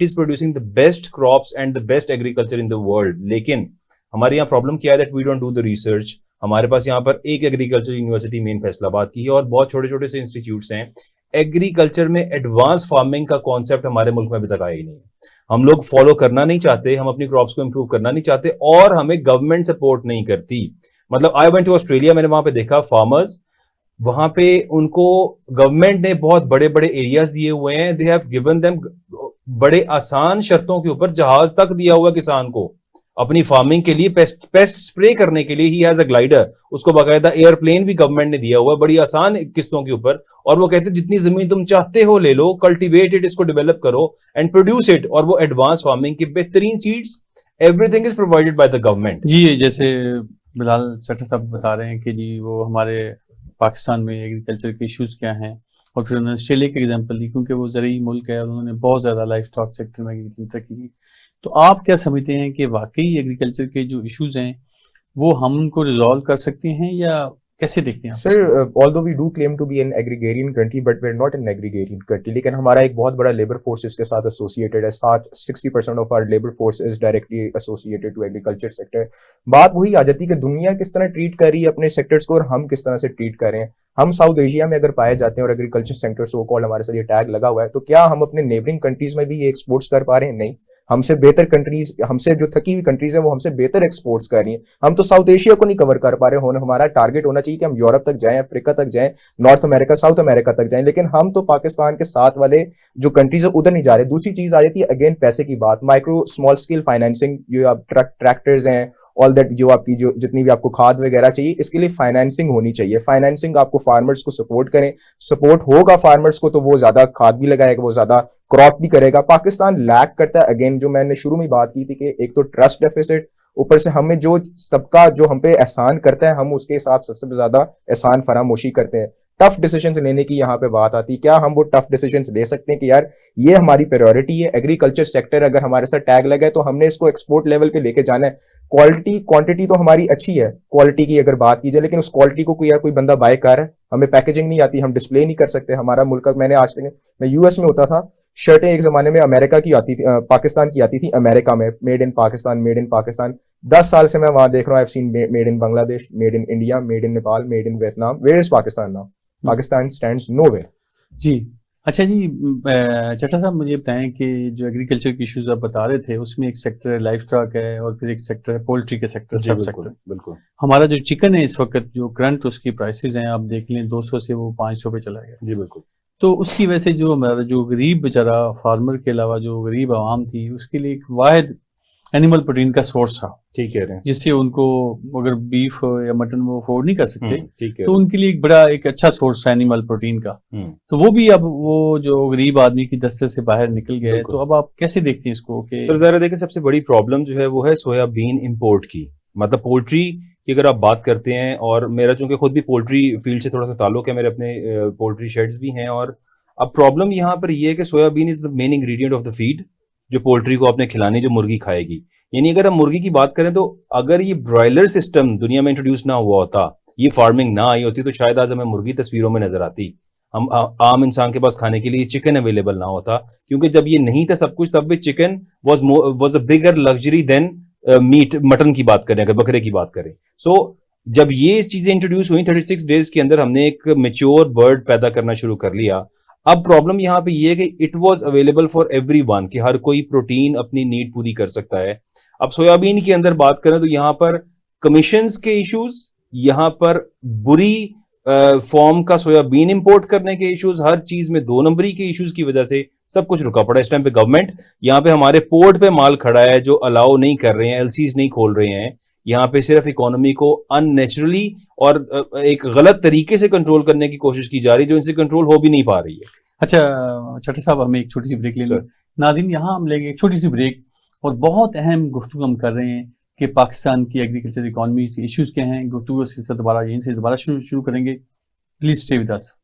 is producing the best crops and the best agriculture in the world. लेकिन हमारे यहाँ प्रॉब्लम क्या है that we don't do the research. हमारे पास यहाँ पर एक एग्रीकल्चर यूनिवर्सिटी मेन फैसलाबाद की है और बहुत छोटे छोटे से इंस्टीट्यूट्स हैं। एग्रीकल्चर में एडवांस फार्मिंग का कॉन्सेप्ट हमारे मुल्क में अभी तक आया ही नहीं है। हम लोग फॉलो करना नहीं चाहते, हम अपनी क्रॉप्स को इंप्रूव करना नहीं चाहते और हमें गवर्नमेंट सपोर्ट नहीं करती। मतलब आई वेंट टू ऑस्ट्रेलिया, मैंने वहां पे देखा फार्मर्स, वहां पे उनको गवर्नमेंट ने बहुत बड़े बड़े एरियाज दिए हुए हैं। दे हैव गिवन देम बड़े आसान शर्तों के ऊपर जहाज तक दिया हुआ किसान को अपनी फार्मिंग के लिए, पेस्ट स्प्रे करने के लिए ही हैज अ ग्लाइडर, उसको बाकायदा एयरप्लेन भी गवर्नमेंट ने दिया हुआ है बड़ी आसान किस्तों के ऊपर। और वो कहते हैं जितनी जमीन तुम चाहते हो ले लो, कल्टीवेट इट, इसको डेवलप करो एंड प्रोड्यूस इट। और वो एडवांस फार्मिंग की बेहतरीन seeds, everything is provided by the government. जी, जैसे बिलाल चट्टा साहब बता रहे हैं कि जी वो हमारे पाकिस्तान में एग्रीकल्चर के इश्यूज क्या हैं, और फिर उन्होंने ऑस्ट्रेलिया की एग्जांपल दी क्योंकि वो ज़रूरी मुल्क है और उन्होंने बहुत ज़्यादा लाइफ स्टॉक सेक्टर में तरक्की की। तो आप क्या समझते हैं कि वाकई एग्रीकल्चर के जो इश्यूज हैं वो हम उनको रिजॉल्व कर सकते हैं या कैसे देखते हैं? Sir, although we do claim to be an agrarian country but we are not an agrarian country, लेकिन हमारा एक बहुत बड़ा लेबर फोर्स इसके साथ एसोसिएटेड है। 60% of our labour force is directly associated to agriculture sector. बात वही आ जाती है कि दुनिया किस तरह ट्रीट कर रही है अपने सेक्टर्स को और हम किस तरह से ट्रीट कर रहे हैं। हम साउथ एशिया में अगर पाए जाते हैं और एग्रीकल्चर सेक्टर सो कॉल्ड हमारे साथ ये टैग लगा हुआ है, तो क्या हम अपने नेबरिंग कंट्रीज में भी ये एक्सपोर्ट्स कर पा रहे हैं? नहीं। हमसे बेहतर कंट्रीज, हमसे जो थकी हुई कंट्रीज हैं वो हमसे बेहतर एक्सपोर्ट्स कर रही हैं। हम तो साउथ एशिया को नहीं कवर कर पा रहे। हमारा टारगेट होना चाहिए कि हम यूरोप तक जाएं, अफ्रीका तक जाएं, नॉर्थ अमेरिका, साउथ अमेरिका तक जाएं, लेकिन हम तो पाकिस्तान के साथ वाले जो कंट्रीज है उधर नहीं जा रहे। दूसरी चीज आ जाती है अगेन पैसे की बात। माइक्रो स्मॉल स्केल फाइनेंसिंग, जो आप ट्रैक्टर्स हैं, ऑल दैट, जो आपकी जो जितनी भी आपको खाद वगैरह चाहिए, इसके लिए फाइनेंसिंग होनी चाहिए। फाइनेंसिंग आपको फार्मर्स को सपोर्ट करें, सपोर्ट होगा फार्मर्स को तो वो ज्यादा खाद भी लगाएगा, वो ज्यादा क्रॉप भी करेगा। पाकिस्तान लैक करता है, अगेन जो मैंने शुरू में बात की थी कि एक तो ट्रस्ट डेफिसिट, ऊपर से हमें जो सबका जो हम पे एहसान करता है हम उसके हिसाब सबसे ज्यादा एहसान फरामोशी करते हैं। टफ डिसीजंस लेने की यहाँ पे बात आती है। क्या हम वो टफ डिसीजंस ले सकते हैं कि यार ये हमारी प्रायोरिटी है, एग्रीकल्चर सेक्टर अगर हमारे साथ टैग लगा है तो हमने इसको एक्सपोर्ट लेवल पे लेके जाना है। क्वालिटी क्वांटिटी तो हमारी अच्छी है, क्वालिटी की अगर बात की जाए, लेकिन उस क्वालिटी को कोई बंदा बाय कर रहा है, हमें पैकेजिंग नहीं आती, हम डिस्प्ले नहीं कर सकते हमारा मुल्क का। मैंने आज तक, मैं यूएस में होता था, शर्टें एक जमाने में अमेरिका की आती थी, पाकिस्तान की आती थी अमेरिका में, made in Pakistan, made in Pakistan. 10 साल से मैं वहां देख रहा हूँ, I have seen made in Bangladesh, made in India, made in Nepal, made in Vietnam. Where is Pakistan now? Pakistan stands nowhere. जी अच्छा जी, चट्टा साहब मुझे बताएं कि जो एग्रीकल्चर की इश्यूज आप बता रहे थे उसमें एक सेक्टर है लाइफ स्टॉक है और फिर एक सेक्टर है पोल्ट्री के सेक्टर, जी, सब बिल्कुल सेक्टर। बिल्कुल। हमारा जो चिकन है इस वक्त जो करंट उसकी प्राइसेस हैं, आप देख लें 200 से वो 500 पे चला गया। जी बिल्कुल। तो उसकी वजह से जो हमारा जो गरीब बेचारा फार्मर के अलावा जो गरीब आवाम थी उसके लिए एक वाहिद एनिमल प्रोटीन का सोर्स था, ठीक कह रहे हैं। जिससे उनको अगर बीफ या मटन वो अफोर्ड नहीं कर सकते ठीक है। तो उनके लिए एक बड़ा एक अच्छा सोर्स है एनिमल प्रोटीन का। तो वो भी अब वो जो गरीब आदमी की दस्ते से बाहर निकल गया है। तो अब आप कैसे देखते हैं इसको कि सर ज़रा देखिए, सबसे बड़ी प्रॉब्लम जो है वो है सोयाबीन इंपोर्ट की, मतलब पोल्ट्री की अगर आप बात करते हैं, और मेरा चूंकि खुद भी पोल्ट्री फील्ड से थोड़ा सा ताल्लुक है, मेरे अपने पोल्ट्री शेड्स भी हैं, और अब प्रॉब्लम यहाँ पर ये है कि soybean is the main ingredient of the feed जो पोल्ट्री को आपने खिलानी, जो मुर्गी खाएगी। यानी अगर हम मुर्गी की बात करें तो अगर ये ब्रॉयलर सिस्टम दुनिया में इंट्रोड्यूस ना हुआ होता, ये फार्मिंग ना आई होती, तो शायद आज हमें मुर्गी तस्वीरों में नजर आती, हम आम इंसान के पास खाने के लिए चिकन अवेलेबल ना होता, क्योंकि जब ये नहीं था सब कुछ तब भी chicken was a bigger luxury than meat. Mutton की बात करें, अगर बकरे की बात करें, जब ये चीजें इंट्रोड्यूस हुई 36 डेज के अंदर हमने एक मेच्योर बर्ड पैदा करना शुरू कर लिया। अब प्रॉब्लम यहाँ पे ये है कि it was available for everyone, कि हर कोई प्रोटीन अपनी नीड पूरी कर सकता है। अब सोयाबीन की अंदर बात करें तो यहाँ पर कमीशंस के इश्यूज, यहाँ पर बुरी फॉर्म का सोयाबीन इंपोर्ट करने के इश्यूज, हर चीज में 2 नंबरी के इश्यूज की वजह से सब कुछ रुका पड़ा। इस टाइम पे गवर्नमेंट यहाँ पे हमारे पोर्ट पे माल खड़ा है जो अलाउ नहीं कर रहे हैं, एलसीज नहीं खोल रहे हैं, यहाँ पे सिर्फ इकोनॉमी को अननेचुरली और एक गलत तरीके से कंट्रोल करने की कोशिश की जा रही है, जो इनसे कंट्रोल हो भी नहीं पा रही है। अच्छा चट्टा साहब, हमें एक छोटी सी ब्रेक लेनी है। नाज़रीन, यहाँ हम लेंगे एक छोटी सी ब्रेक और बहुत अहम गुफ्तगू हम कर रहे हैं कि पाकिस्तान की एग्रीकल्चर इकॉनमी से इश्यूज क्या हैं। गुफ्तगू से दोबारा यहीं से दोबारा शुरू करेंगे। Please stay with us.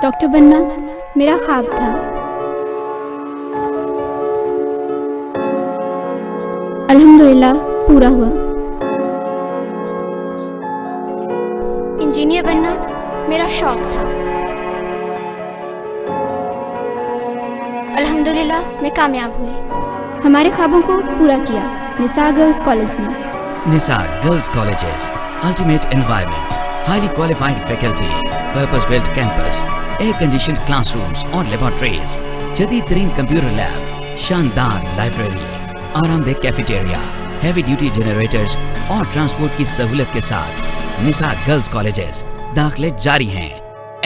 Doctor बनना मेरा ख्वाब था। अल्हम्दुलिल्लाह पूरा हुआ। इंजीनियर बनना मेरा शौक था। अल्हम्दुलिल्लाह मैं कामयाब हुई। हमारे ख्वाबों को पूरा किया निसार गर्ल्स कॉलेज ने। Nisar Girls Colleges, ultimate environment, highly qualified faculty, purpose-built campus, air-conditioned classrooms और laboratories, जदीद तरीन कंप्यूटर लैब, शानदार लाइब्रेरी, आरामदेह कैफेटेरिया, हैवी ड्यूटी जनरेटर्स और ट्रांसपोर्ट की सहूलत के साथ निसार गर्ल्स कॉलेजेस दाखिले जारी हैं।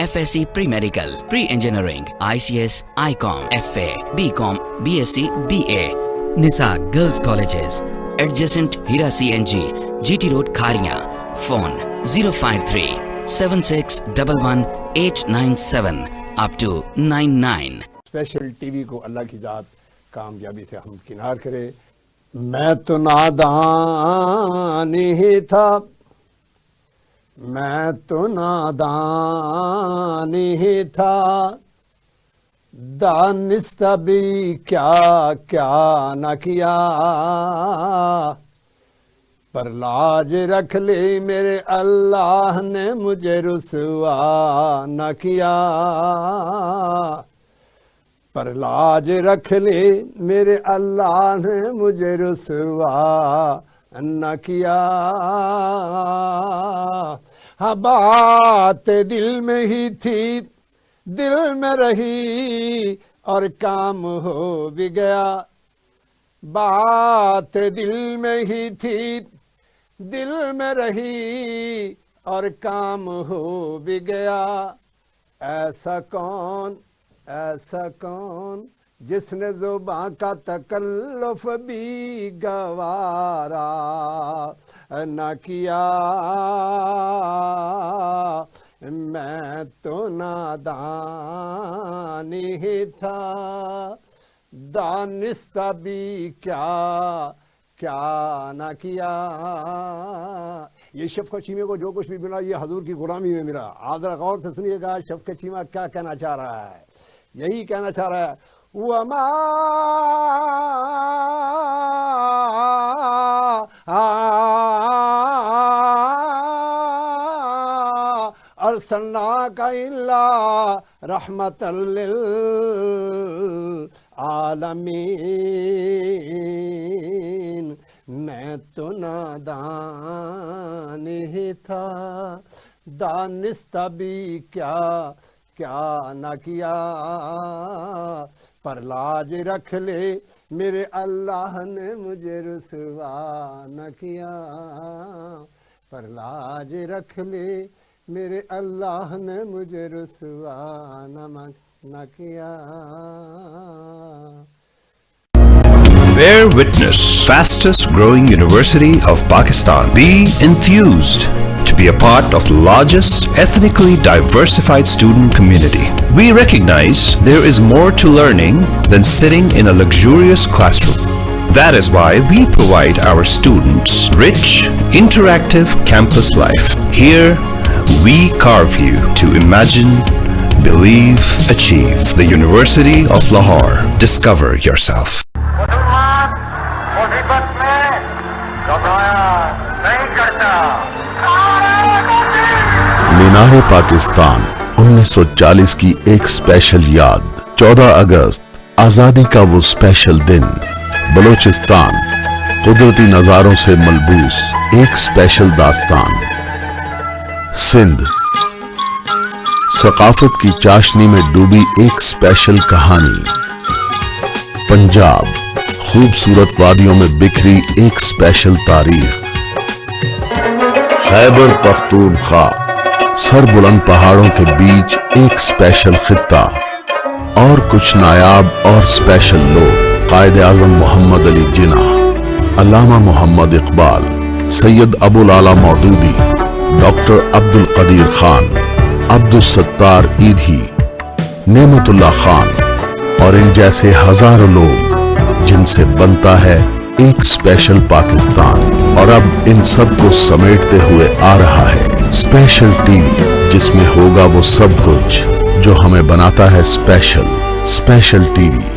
FSC pre medical, pre engineering, ICS, ICOM, FA, BCom, BSc, BA, Nisar girls colleges adjacent Heera CNG, GT road Kharian. Phone 053-7611-897 up to 99। Special TV को अल्लाह की जात कामयाबी से हम किनार करे। मैं तो नादान ही था, मैं तो नादान ही था, दानिस्ता भी क्या क्या न किया, पर लाज रख ली मेरे अल्लाह ने मुझे रुसवा न किया, पर लाज रख ली मेरे अल्लाह ने मुझे रुसवा न किया। हाँ बात दिल में ही थी, दिल में रही और काम हो भी गया, बात दिल में ही थी, दिल में रही और काम हो भी गया। ऐसा कौन जिसने जुबां का तकल्लुफ भी गवारा न किया, मैं तो नादान ही था, दानिस्ता भी क्या ना किया। ये शफ़क़त चीमे को जो कुछ भी मिला ये हजूर की गुलामी में मिला। आप जरा गौर से सुनिएगा शफ़क़त चीमा क्या कहना चाह रहा है। यही कहना चाह रहा है वमा अर्सलनाका इल्ला रहमतल लिल आलमीन। मैं तो नादान ही था, दानिस्ता भी क्या न किया, पर लाज रख ले मेरे अल्लाह ने मुझे रुसवा न किया, पर लाज रख ले मेरे अल्लाह ने मुझे रुसवा न किया। Bear witness, fastest growing university of Pakistan. Be enthused to be a part of the largest ethnically diversified student community. We recognize there is more to learning than sitting in a luxurious classroom. That is why we provide our students rich, interactive campus life. Here, we carve you to imagine, believe, achieve. The University of Lahore. Discover yourself. मुसलमान मुसीबत में घबराया नहीं करता। मीनार पाकिस्तान 1940 की एक special याद। 14 अगस्त आजादी का वो स्पेशल दिन। बलोचिस्तान कुदरती नजारों से मलबूस एक स्पेशल दास्तान। सिंध सकाफत की चाशनी में डूबी एक स्पेशल कहानी। पंजाब खूबसूरत वादियों में बिखरी एक स्पेशल तारीख। खैबर पख्तूनख्वा सर बुलंद पहाड़ों के बीच एक स्पेशल खित्ता। और कुछ नायाब और स्पेशल लोग। कायदे आज़म मोहम्मद अली जिन्ना, अल्लामा मोहम्मद इकबाल, सैयद अबुल आला मौदूदी, डॉक्टर अब्दुल कदीर खान, अब्दुल सत्तार ईधी, नेमतुल्लाह खान और इन जैसे हजारों लोग जिनसे बनता है एक स्पेशल पाकिस्तान। और अब इन सब को समेटते हुए आ रहा है स्पेशल टीवी, जिसमें होगा वो सब कुछ जो हमें बनाता है स्पेशल। स्पेशल टीवी,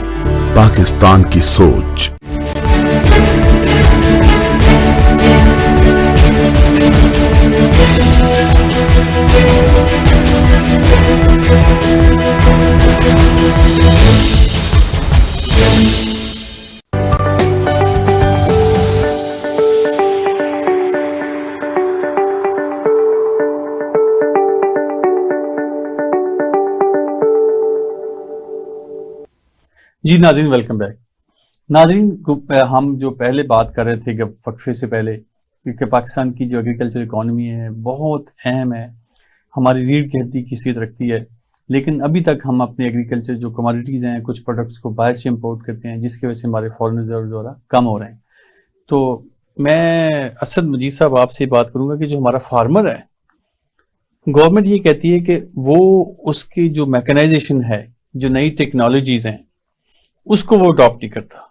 पाकिस्तान की सोच। जी नाज़रीन, वेलकम बैक। नाज़रीन, हम जो पहले बात कर रहे थे कि वक्फे से पहले, क्योंकि पाकिस्तान की जो एग्रीकल्चर इकॉनमी है बहुत अहम है, हमारी रीढ़ की हड्डी की हैसियत रखती है, लेकिन अभी तक हम अपने एग्रीकल्चर जो कमोडिटीज़ हैं, कुछ प्रोडक्ट्स को बाहर से इंपोर्ट करते हैं, जिसकी वजह से हमारे फॉरेन रिजर्व जो कम हो रहे हैं। तो मैं असद मजीद साहब आपसे बात करूँगा कि जो हमारा फार्मर है, गवर्नमेंट ये कहती है कि वो उसकी जो मैकेनाइजेशन है, जो नई टेक्नोलॉजीज़ हैं, उसको वो अडॉप्ट नहीं करता।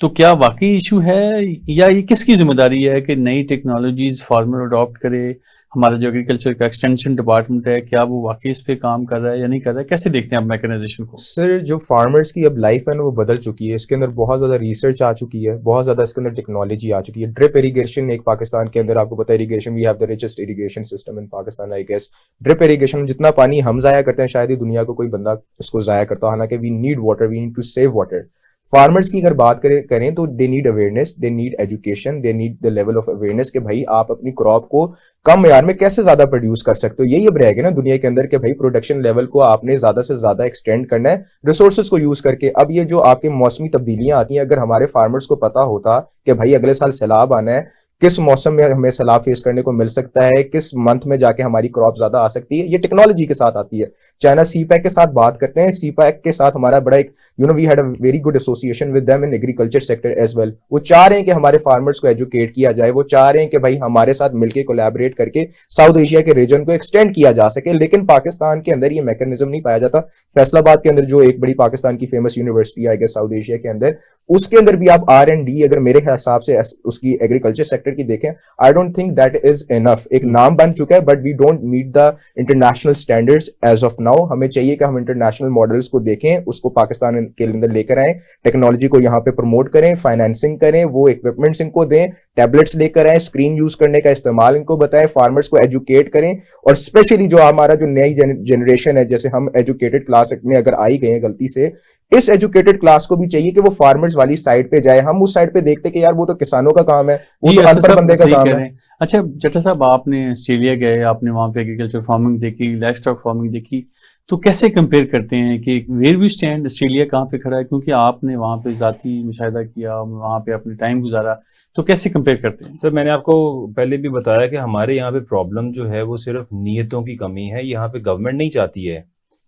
तो क्या वाकई इशू है या ये किसकी जिम्मेदारी है कि नई टेक्नोलॉजीज फार्मर अडॉप्ट करे? हमारा जो एग्रीकल्चर का एक्सटेंशन डिपार्टमेंट है, क्या वो वाकई इस पे काम कर रहा है या नहीं कर रहा है? कैसे देखते हैं आप मैकेनाइजेशन को? सर, जो फार्मर्स की अब लाइफ है ना, वो बदल चुकी है। इसके अंदर बहुत ज्यादा रिसर्च आ चुकी है, बहुत ज्यादा इसके अंदर टेक्नोलॉजी आ चुकी है। ड्रिप इरीगेशन एक पाकिस्तान के अंदर, आपको पता है, irrigation we have the richest irrigation system in Pakistan. I guess drip irrigation में जितना पानी हम जाया करते हैं, शायद ही दुनिया को कोई बंदा इसको जाया करता। हालांकि we need water, we need to save water. Farmers की अगर बात करें तो they need awareness, they need education, they need the level of awareness कि भाई आप अपनी क्रॉप को कम मेयार में कैसे ज्यादा प्रोड्यूस कर सकते हो। यही अब रह गया ना दुनिया के अंदर कि भाई प्रोडक्शन लेवल को आपने ज्यादा से ज्यादा एक्सटेंड करना है रिसोर्सेज को यूज करके। अब ये जो आपके मौसमी तब्दीलियां आती हैं, अगर हमारे फार्मर्स को पता होता कि भाई अगले साल सैलाब आना है, किस मौसम में हमें सैलाब फेस करने को मिल सकता है, किस मंथ में जाके हमारी क्रॉप ज्यादा आ सकती है, ये टेक्नोलॉजी के साथ आती है। चाइना सीपैक के साथ बात करते हैं, सीपैक के साथ हमारा बड़ा एक we had a very good association with them in agriculture sector as well. वो चाह रहे हैं कि हमारे फार्मर्स को एजुकेट किया जाए, वो चाह रहे हैं कि भाई हमारे साथ मिलकर कोलैबोरेट करके साउथ एशिया के रीजन को एक्सटेंड किया जा सके, लेकिन पाकिस्तान के अंदर ये मैकेनिज्म नहीं पाया जाता। फैसलाबाद के अंदर जो एक बड़ी पाकिस्तान की famous university I guess South Asia के अंदर, उसके अंदर भी आप R&D अगर मेरे हिसाब से उसकी एग्रीकल्चर सेक्टर की देखें, I don't think that is enough. एक नाम बन चुका है but we don't meet the international standards as of now. हमें चाहिए कि हम इंटरनेशनल मॉडल्स को देखें, उसको पाकिस्तान के अंदर लेकर आए, टेक्नोलॉजी को यहाँ पे प्रमोट करें, फाइनेंसिंग करें, वो इक्विपमेंट्स इनको दें, टैबलेट्स लेकर आए, स्क्रीन यूज करने का इस्तेमाल इनको बताएं, फार्मर्स को एजुकेट करें। और स्पेशली जो हमारा जो नई जनरेशन है, जैसे हम एजुकेटेड क्लास में अगर आई गए हैं गलती से, इस एजुकेटेड क्लास को भी चाहिए कि वो फार्मर्स वाली साइड पे जाए। हम उस साइड पे देखते कि यार वो तो किसानों का काम है, वो तो अनपढ़ बंदे का काम है। अच्छा चट्टा साहब, आपने ऑस्ट्रेलिया गए, आपने वहां पे एग्रीकल्चर फार्मिंग देखी, लाइफ स्टॉक फार्मिंग देखी, तो कैसे कंपेयर करते हैं कि वेयर वी स्टैंड, ऑस्ट्रेलिया कहाँ पे खड़ा है? क्योंकि आपने वहां पे जाती मुशाहिदा किया, वहां पे अपने टाइम गुजारा, तो कैसे कंपेयर करते हैं? सर मैंने आपको पहले भी बताया कि हमारे यहाँ पे प्रॉब्लम जो है वो सिर्फ नीयतों की कमी है। यहाँ पे गवर्नमेंट नहीं चाहती है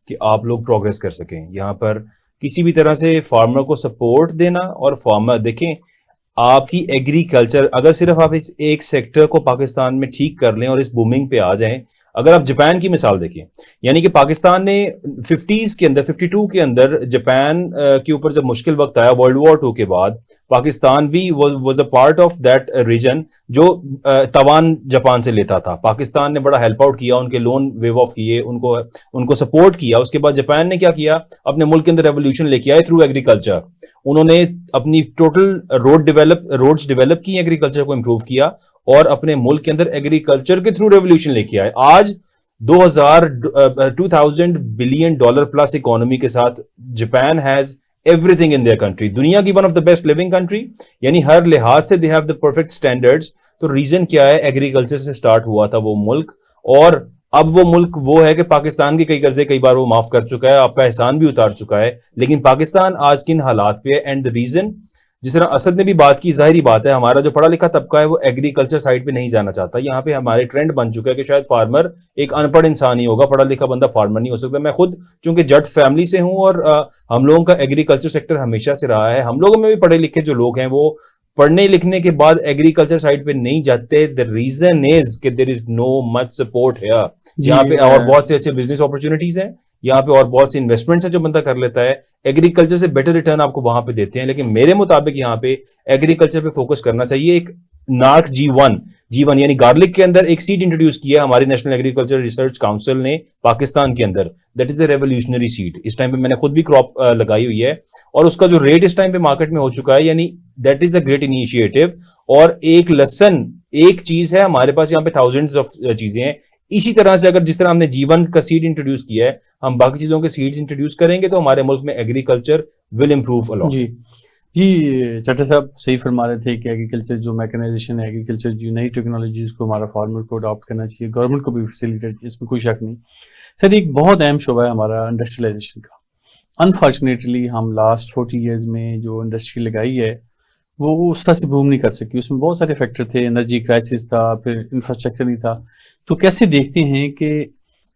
कि आप लोग प्रोग्रेस कर सकें। यहाँ पर किसी भी तरह से फार्मर को सपोर्ट देना, और फार्मर देखें आपकी एग्रीकल्चर, अगर सिर्फ आप इस एक सेक्टर को पाकिस्तान में ठीक कर लें और इस बूमिंग पे आ जाएं, अगर आप जापान की मिसाल देखें, यानी कि पाकिस्तान ने 50s के अंदर, 52 के अंदर जापान के ऊपर जब मुश्किल वक्त आया वर्ल्ड वॉर 2 के बाद, पाकिस्तान भी was a part of that region जो तवान जापान से लेता था। पाकिस्तान ने बड़ा हेल्प आउट किया, उनके लोन वेव ऑफ किए, उनको सपोर्ट किया। उसके बाद जापान ने क्या किया, अपने मुल्क के अंदर रेवोल्यूशन लेके आए थ्रू एग्रीकल्चर। उन्होंने अपनी टोटल रोड्स डेवलप की, एग्रीकल्चर को इंप्रूव किया, और अपने मुल्क के अंदर एग्रीकल्चर के थ्रू रेवोल्यूशन लेके आए। आज 2000 बिलियन डॉलर प्लस इकोनॉमी के साथ Japan has everything in their country, दुनिया की one of the best living country, यानी हर लिहाज से they have the perfect standards. तो रीजन क्या है, एग्रीकल्चर से स्टार्ट हुआ था वो मुल्क, और अब वो मुल्क वो है कि पाकिस्तान के कई कर्जे कई बार वो माफ कर चुका है, आपका एहसान भी उतार चुका है। लेकिन पाकिस्तान आज किन हालात पे है, एंड द रीजन, जिस तरह असद ने भी बात की, जाहिर बात है हमारा जो पढ़ा लिखा तबका है वो एग्रीकल्चर साइड पे नहीं जाना चाहता। यहाँ पे हमारे ट्रेंड बन चुका है कि शायद फार्मर एक अनपढ़ इंसान ही होगा, पढ़ा लिखा बंदा फार्मर नहीं हो सकता। मैं खुद चूंकि जट फैमिली से हूं, और हम लोगों का एग्रीकल्चर सेक्टर हमेशा से रहा है। हम लोगों में भी पढ़े लिखे जो लोग हैं वो पढ़ने लिखने के बाद एग्रीकल्चर साइड पे नहीं जाते। द रीजन इज कि there is no much support here. यहाँ पे और बहुत से अच्छे बिजनेस अपॉर्चुनिटीज हैं यहाँ पे, और बहुत सी इन्वेस्टमेंट्स है जो बंदा कर लेता है। एग्रीकल्चर से बेटर रिटर्न आपको वहां पे देते हैं, लेकिन मेरे मुताबिक यहाँ पे एग्रीकल्चर पे फोकस करना चाहिए। एक नार्क G1 यानी गार्लिक के अंदर एक सीड इंट्रोड्यूस किया हमारी नेशनल एग्रीकल्चर रिसर्च काउंसिल ने पाकिस्तान के अंदर, that is a revolutionary seed. इस टाइम पे मैंने खुद भी क्रॉप लगाई हुई है, और उसका जो रेट इस टाइम पे मार्केट में हो चुका है, यानी that is a great initiative. और एक लेसन, एक चीज है, हमारे पास यहाँ पे थाउजेंड्स ऑफ चीजें हैं। इसी तरह से अगर जिस तरह हमने G1 का सीड इंट्रोड्यूस किया है, हम बाकी चीजों के सीड्स इंट्रोड्यूस करेंगे तो हमारे मुल्क में एग्रीकल्चर विल इंप्रूव अलॉट। जी चट्टा साहब सही फरमा रहे थे कि एग्रीकल्चर जो मैकेनाइजेशन है, एग्रीकल्चर जो नई टेक्नोलॉजीज को हमारा फार्मर को अडॉप्ट करना चाहिए, गवर्नमेंट को भी फैसिलिटेट, इसमें कोई शक नहीं। सर एक बहुत अहम शोबा है हमारा इंडस्ट्रियलाइजेशन का। अनफॉर्चुनेटली हम लास्ट 40 ईयर्स में जो इंडस्ट्री लगाई है वो उस तरह से बूम नहीं कर सकी। उसमें बहुत सारे फैक्टर थे, एनर्जी क्राइसिस था, फिर इंफ्रास्ट्रक्चर नहीं था। तो कैसे देखते हैं कि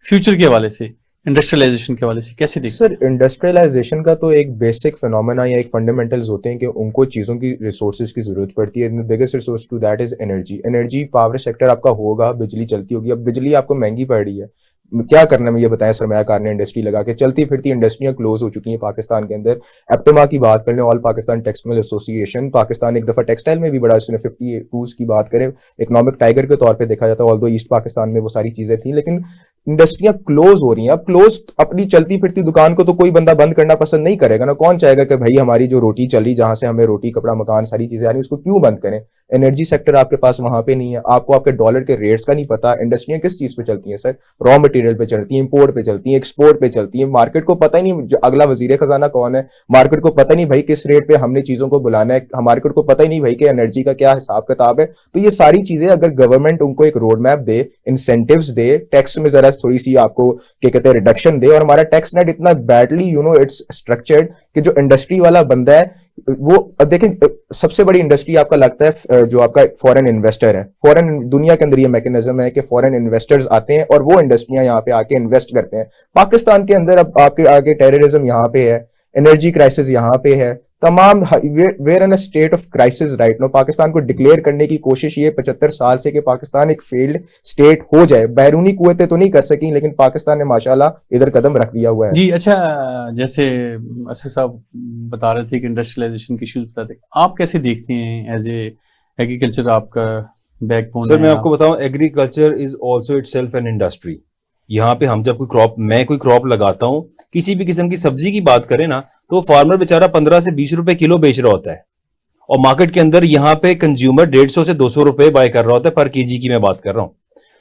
फ्यूचर के हवाले से, इंडस्ट्रियलाइजेशन के हवाले से कैसे देखते हैं? सर इंडस्ट्रियलाइजेशन का तो एक बेसिक फिनोमेना या एक फंडामेंटल्स होते हैं कि उनको चीज़ों की रिसोर्सेज की जरूरत पड़ती है। Biggest resource to that is energy. Power sector आपका होगा, बिजली चलती होगी। अब बिजली आपको महंगी पड़ रही है, क्या करना है ये बताएं। सरमायाकार ने इंडस्ट्री लगा के, चलती फिरती इंडस्ट्रियां क्लोज हो चुकी हैं पाकिस्तान के अंदर। एप्टमा की बात कर लें, all Pakistan textile association, Pakistan एक दफा टेक्सटाइल में भी बड़ा, इसने 52 की बात करें इकोनॉमिक टाइगर के तौर पे देखा जाता है, ऑल्दो ईस्ट पाकिस्तान में वो सारी चीजें थी, लेकिन इंडस्ट्रियां क्लोज हो रही हैं। अब क्लोज अपनी चलती फिरती दुकान को तो कोई बंदा बंद करना पसंद नहीं करेगा ना। कौन चाहेगा कि भाई हमारी जो रोटी चली, जहां से हमें रोटी, कपड़ा, मकान सारी चीजें आ रही, उसको क्यों बंद करें। एनर्जी सेक्टर आपके पास वहां पे नहीं है, आपको आपके डॉलर के रेट्स का नहीं पता। इंडस्ट्रियां किस चीज पे चलती हैं सर? रॉ मटेरियल पे चलती हैं, इंपोर्ट पे चलती हैं, एक्सपोर्ट पे चलती हैं। मार्केट को पता ही नहीं अगला वजीर खजाना कौन है, मार्केट को पता नहीं भाई किस रेट पे हमने चीजों को बुलाना है, मार्केट को पता ही नहीं भाई कि एनर्जी का क्या हिसाब किताब है। तो ये सारी चीजें अगर गवर्नमेंट उनको एक रोड मैप दे, इंसेंटिव्स दे, टैक्स में जरा थोड़ी सी आपको क्या कहते हैं रिडक्शन दे, और हमारा टैक्स नेट इतना बैडली इट्स स्ट्रक्चर्ड कि जो इंडस्ट्री वाला बंदा है वो देखें, सबसे बड़ी इंडस्ट्री आपका लगता है जो आपका फॉरेन इन्वेस्टर है, फॉरेन दुनिया के अंदर ये मैकेनिज्म है कि फॉरेन इन्वेस्टर्स आते हैं और वो इंडस्ट्रियां यहाँ पे आके इन्वेस्ट करते हैं। पाकिस्तान के अंदर अब आपके आगे टेररिज्म यहाँ पे है, एनर्जी क्राइसिस यहाँ पे है, तमाम we're in a state of crisis right now. Pakistan को डिक्लेयर करने की कोशिश ये 75 साल से कि पाकिस्तान एक फेल्ड स्टेट हो जाए, बैरूनी कुव्वतें तो नहीं कर सकी, लेकिन पाकिस्तान ने माशाल्लाह इधर कदम रख दिया हुआ है। जी अच्छा, जैसे असद साहब बता रहे थे कि इंडस्ट्रियलाइजेशन के इश्यूज बताते, आप कैसे देखते हैं एज ए एग्रीकल्चर, आपका बैकबोन? सर मैं आपको बताऊं, agriculture is also itself an industry. यहाँ पे हम जब मैं कोई क्रॉप लगाता हूँ, किसी भी किस्म की सब्जी की बात करें ना, तो फार्मर बेचारा 15 से 20 रुपए किलो बेच रहा होता है, और मार्केट के अंदर यहाँ पे कंज्यूमर 150 से 200 रुपए बाय कर रहा होता है पर केजी की मैं बात कर रहा हूँ।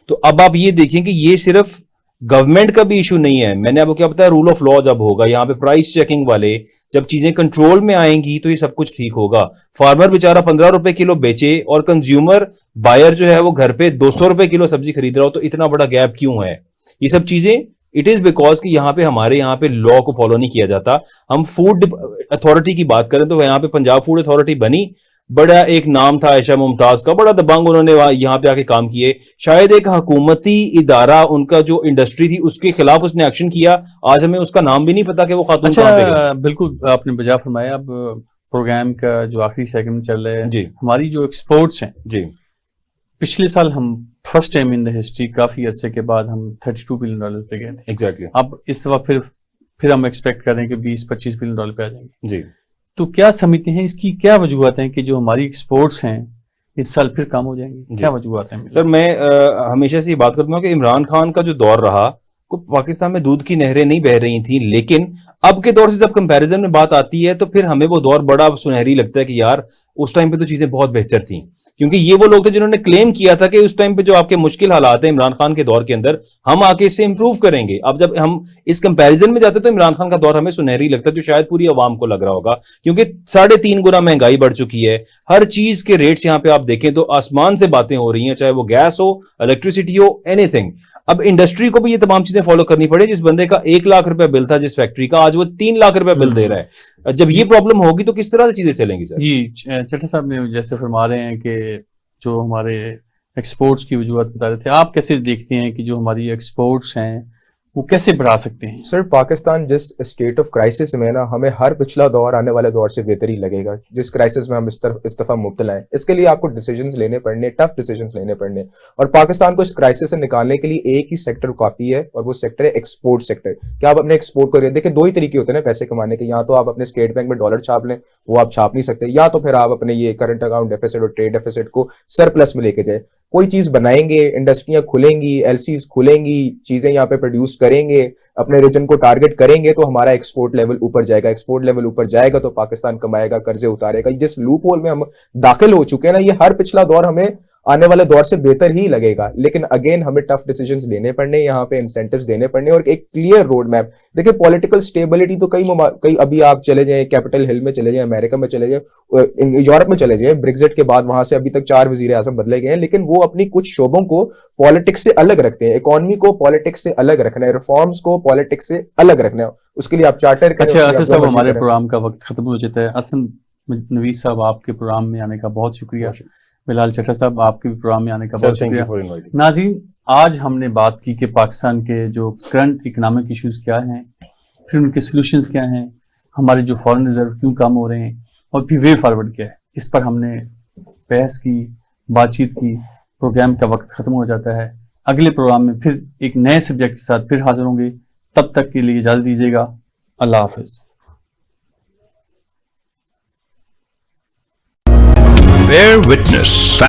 तो अब आप ये देखिए कि ये सिर्फ गवर्नमेंट का भी इशू नहीं है, मैंने आपको क्या बताया, रूल ऑफ लॉ जब होगा, यहाँ पे प्राइस चेकिंग वाले जब चीजें कंट्रोल में आएंगी तो ये सब कुछ ठीक होगा। फार्मर बेचारा 15 रुपए किलो बेचे और कंज्यूमर बायर जो है वो घर पे 200 रुपए किलो सब्जी खरीद रहा हो, तो इतना बड़ा गैप क्यों है? ये सब चीजें इट इज बिकॉज कि यहाँ पे हमारे यहाँ पे लॉ को फॉलो नहीं किया जाता। हम फूड अथॉरिटी की बात करें तो यहाँ पे पंजाब फूड अथॉरिटी बनी, बड़ा एक नाम था आयशा मुमताज का, बड़ा दबंग उन्होंने यहाँ पे आके काम किए। शायद एक हुकूमती इदारा उनका जो इंडस्ट्री थी उसके खिलाफ उसने एक्शन किया, आज हमें उसका नाम भी नहीं पता कि वो खातून कहाँ पे गई। बिल्कुल आपने बजा फरमाया। अब प्रोग्राम का जो आखिरी सेगमेंट चल रहा है जी, हमारी जो एक्सपोर्ट्स हैं जी, पिछले साल हम first time in the history काफी अरसे के बाद हम $32 बिलियन पे गए थे। एग्जैक्टली। अब इस दफा फिर हम एक्सपेक्ट कर रहे हैं कि $20-25 बिलियन पे आ जाएंगे जी। तो क्या समझते हैं, इसकी क्या वजूहत हैं कि जो हमारी एक्सपोर्ट्स हैं इस साल फिर कम हो जाएंगी? क्या वजूहत हैं? सर मैं हमेशा से ये बात करता हूँ कि इमरान खान का जो दौर रहा, को पाकिस्तान में दूध की नहरें नहीं बह रही थी, लेकिन अब के दौर से जब कंपैरिजन में बात आती है तो फिर हमें वो दौर बड़ा सुनहरी लगता है कि यार उस टाइम पे तो चीजें बहुत बेहतर थी, क्योंकि ये वो लोग थे जिन्होंने क्लेम किया था कि उस टाइम पे जो आपके मुश्किल हालात हैं इमरान खान के दौर के अंदर, हम आके इससे इंप्रूव करेंगे। अब जब हम इस कंपैरिजन में जाते तो इमरान खान का दौर हमें सुनहरी लगता है, जो शायद पूरी आवाम को लग रहा होगा, क्योंकि 3.5 गुना महंगाई बढ़ चुकी है। हर चीज के रेट्स यहाँ पे आप देखें तो आसमान से बातें हो रही हैं, चाहे वो गैस हो, इलेक्ट्रिसिटी हो, एनीथिंग। अब इंडस्ट्री को भी ये तमाम चीजें फॉलो करनी पड़े। जिस बंदे का 1 लाख रुपया बिल था जिस फैक्ट्री का, आज वो 3 लाख रुपया बिल दे रहा है। जब ये प्रॉब्लम होगी तो किस तरह से चीजें चलेंगी सर? जी, चट्टा साहब ने जैसे फरमा रहे हैं कि जो हमारे एक्सपोर्ट्स की वजूहत बता रहे थे, आप कैसे देखते हैं कि जो हमारी एक्सपोर्ट्स हैं वो कैसे बढ़ा सकते हैं? सर पाकिस्तान जिस स्टेट ऑफ क्राइसिस में ना, हमें हर पिछला दौर आने वाले दौर से बेहतर ही लगेगा। जिस क्राइसिस में हम इस दफा मुब्तला हैं, इसके लिए आपको डिसीजंस लेने पड़ने, टफ डिसीजंस लेने पड़ने, और पाकिस्तान को इस क्राइसिस से निकालने के लिए एक ही सेक्टर काफी है, और वो सेक्टर है एक्सपोर्ट सेक्टर। क्या आप अपने एक्सपोर्ट को देखिए, 2 ही तरीके होते हैं पैसे कमाने के, या तो आप अपने स्टेट बैंक में डॉलर छाप लें, वो आप छाप नहीं सकते, या तो फिर आप अपने ये करंट अकाउंट डेफिसिट और ट्रेड डेफिसिट को सरप्लस में लेके जाए। कोई चीज बनाएंगे, इंडस्ट्रियां खुलेंगी, एलसीज खुलेंगी, चीजें यहाँ पे प्रोड्यूस करेंगे, अपने रीजन को टारगेट करेंगे, तो हमारा एक्सपोर्ट लेवल ऊपर जाएगा। एक्सपोर्ट लेवल ऊपर जाएगा तो पाकिस्तान कमाएगा, कर्जे उतारेगा। जिस लूप होल में हम दाखिल हो चुके हैं ना, ये हर पिछला दौर हमें आने वाले दौर से बेहतर ही लगेगा, लेकिन अगेन हमें टफ डिसीजंस लेने पड़ने, यहाँ पे इंसेंटिव्स देने पड़ने, और एक क्लियर रोड मैप। देखिए पॉलिटिकल स्टेबिलिटी तो कई अभी आप चले जाएं कैपिटल हिल में चले जाएं, अमेरिका में चले जाएं, यूरोप में चले जाएं, ब्रेक्जिट के बाद वहां से अभी तक 4 वजीर आजम बदले गए हैं, लेकिन वो अपनी कुछ शोबों को पॉलिटिक्स से अलग रखते हैं। इकोनॉमी को पॉलिटिक्स से अलग रखना है, रिफॉर्म्स को पॉलिटिक्स से अलग रखना है, उसके लिए आप चार्टर। अच्छा असद साहब, हमारे प्रोग्राम का वक्त खत्म हो जाता है। असद नवीद साहब, आपके प्रोग्राम में आने का बहुत शुक्रिया। बिलाल चट्टा साहब, आपके भी प्रोग्राम में आने का बहुत शुक्रिया। नाज़रीन, आज हमने बात की कि पाकिस्तान के जो करंट इकोनॉमिक इश्यूज क्या हैं, फिर उनके सॉल्यूशंस क्या हैं, हमारे जो फॉरेन रिजर्व क्यों कम हो रहे हैं, और फिर वे फॉरवर्ड क्या है। इस पर हमने बहस की, बातचीत की। प्रोग्राम का वक्त खत्म हो जाता है। अगले प्रोग्राम में फिर एक नए सब्जेक्ट के साथ फिर हाजिर होंगे। तब तक के लिए इजाजत दीजिएगा। अल्लाह हाफिज। Bear witness.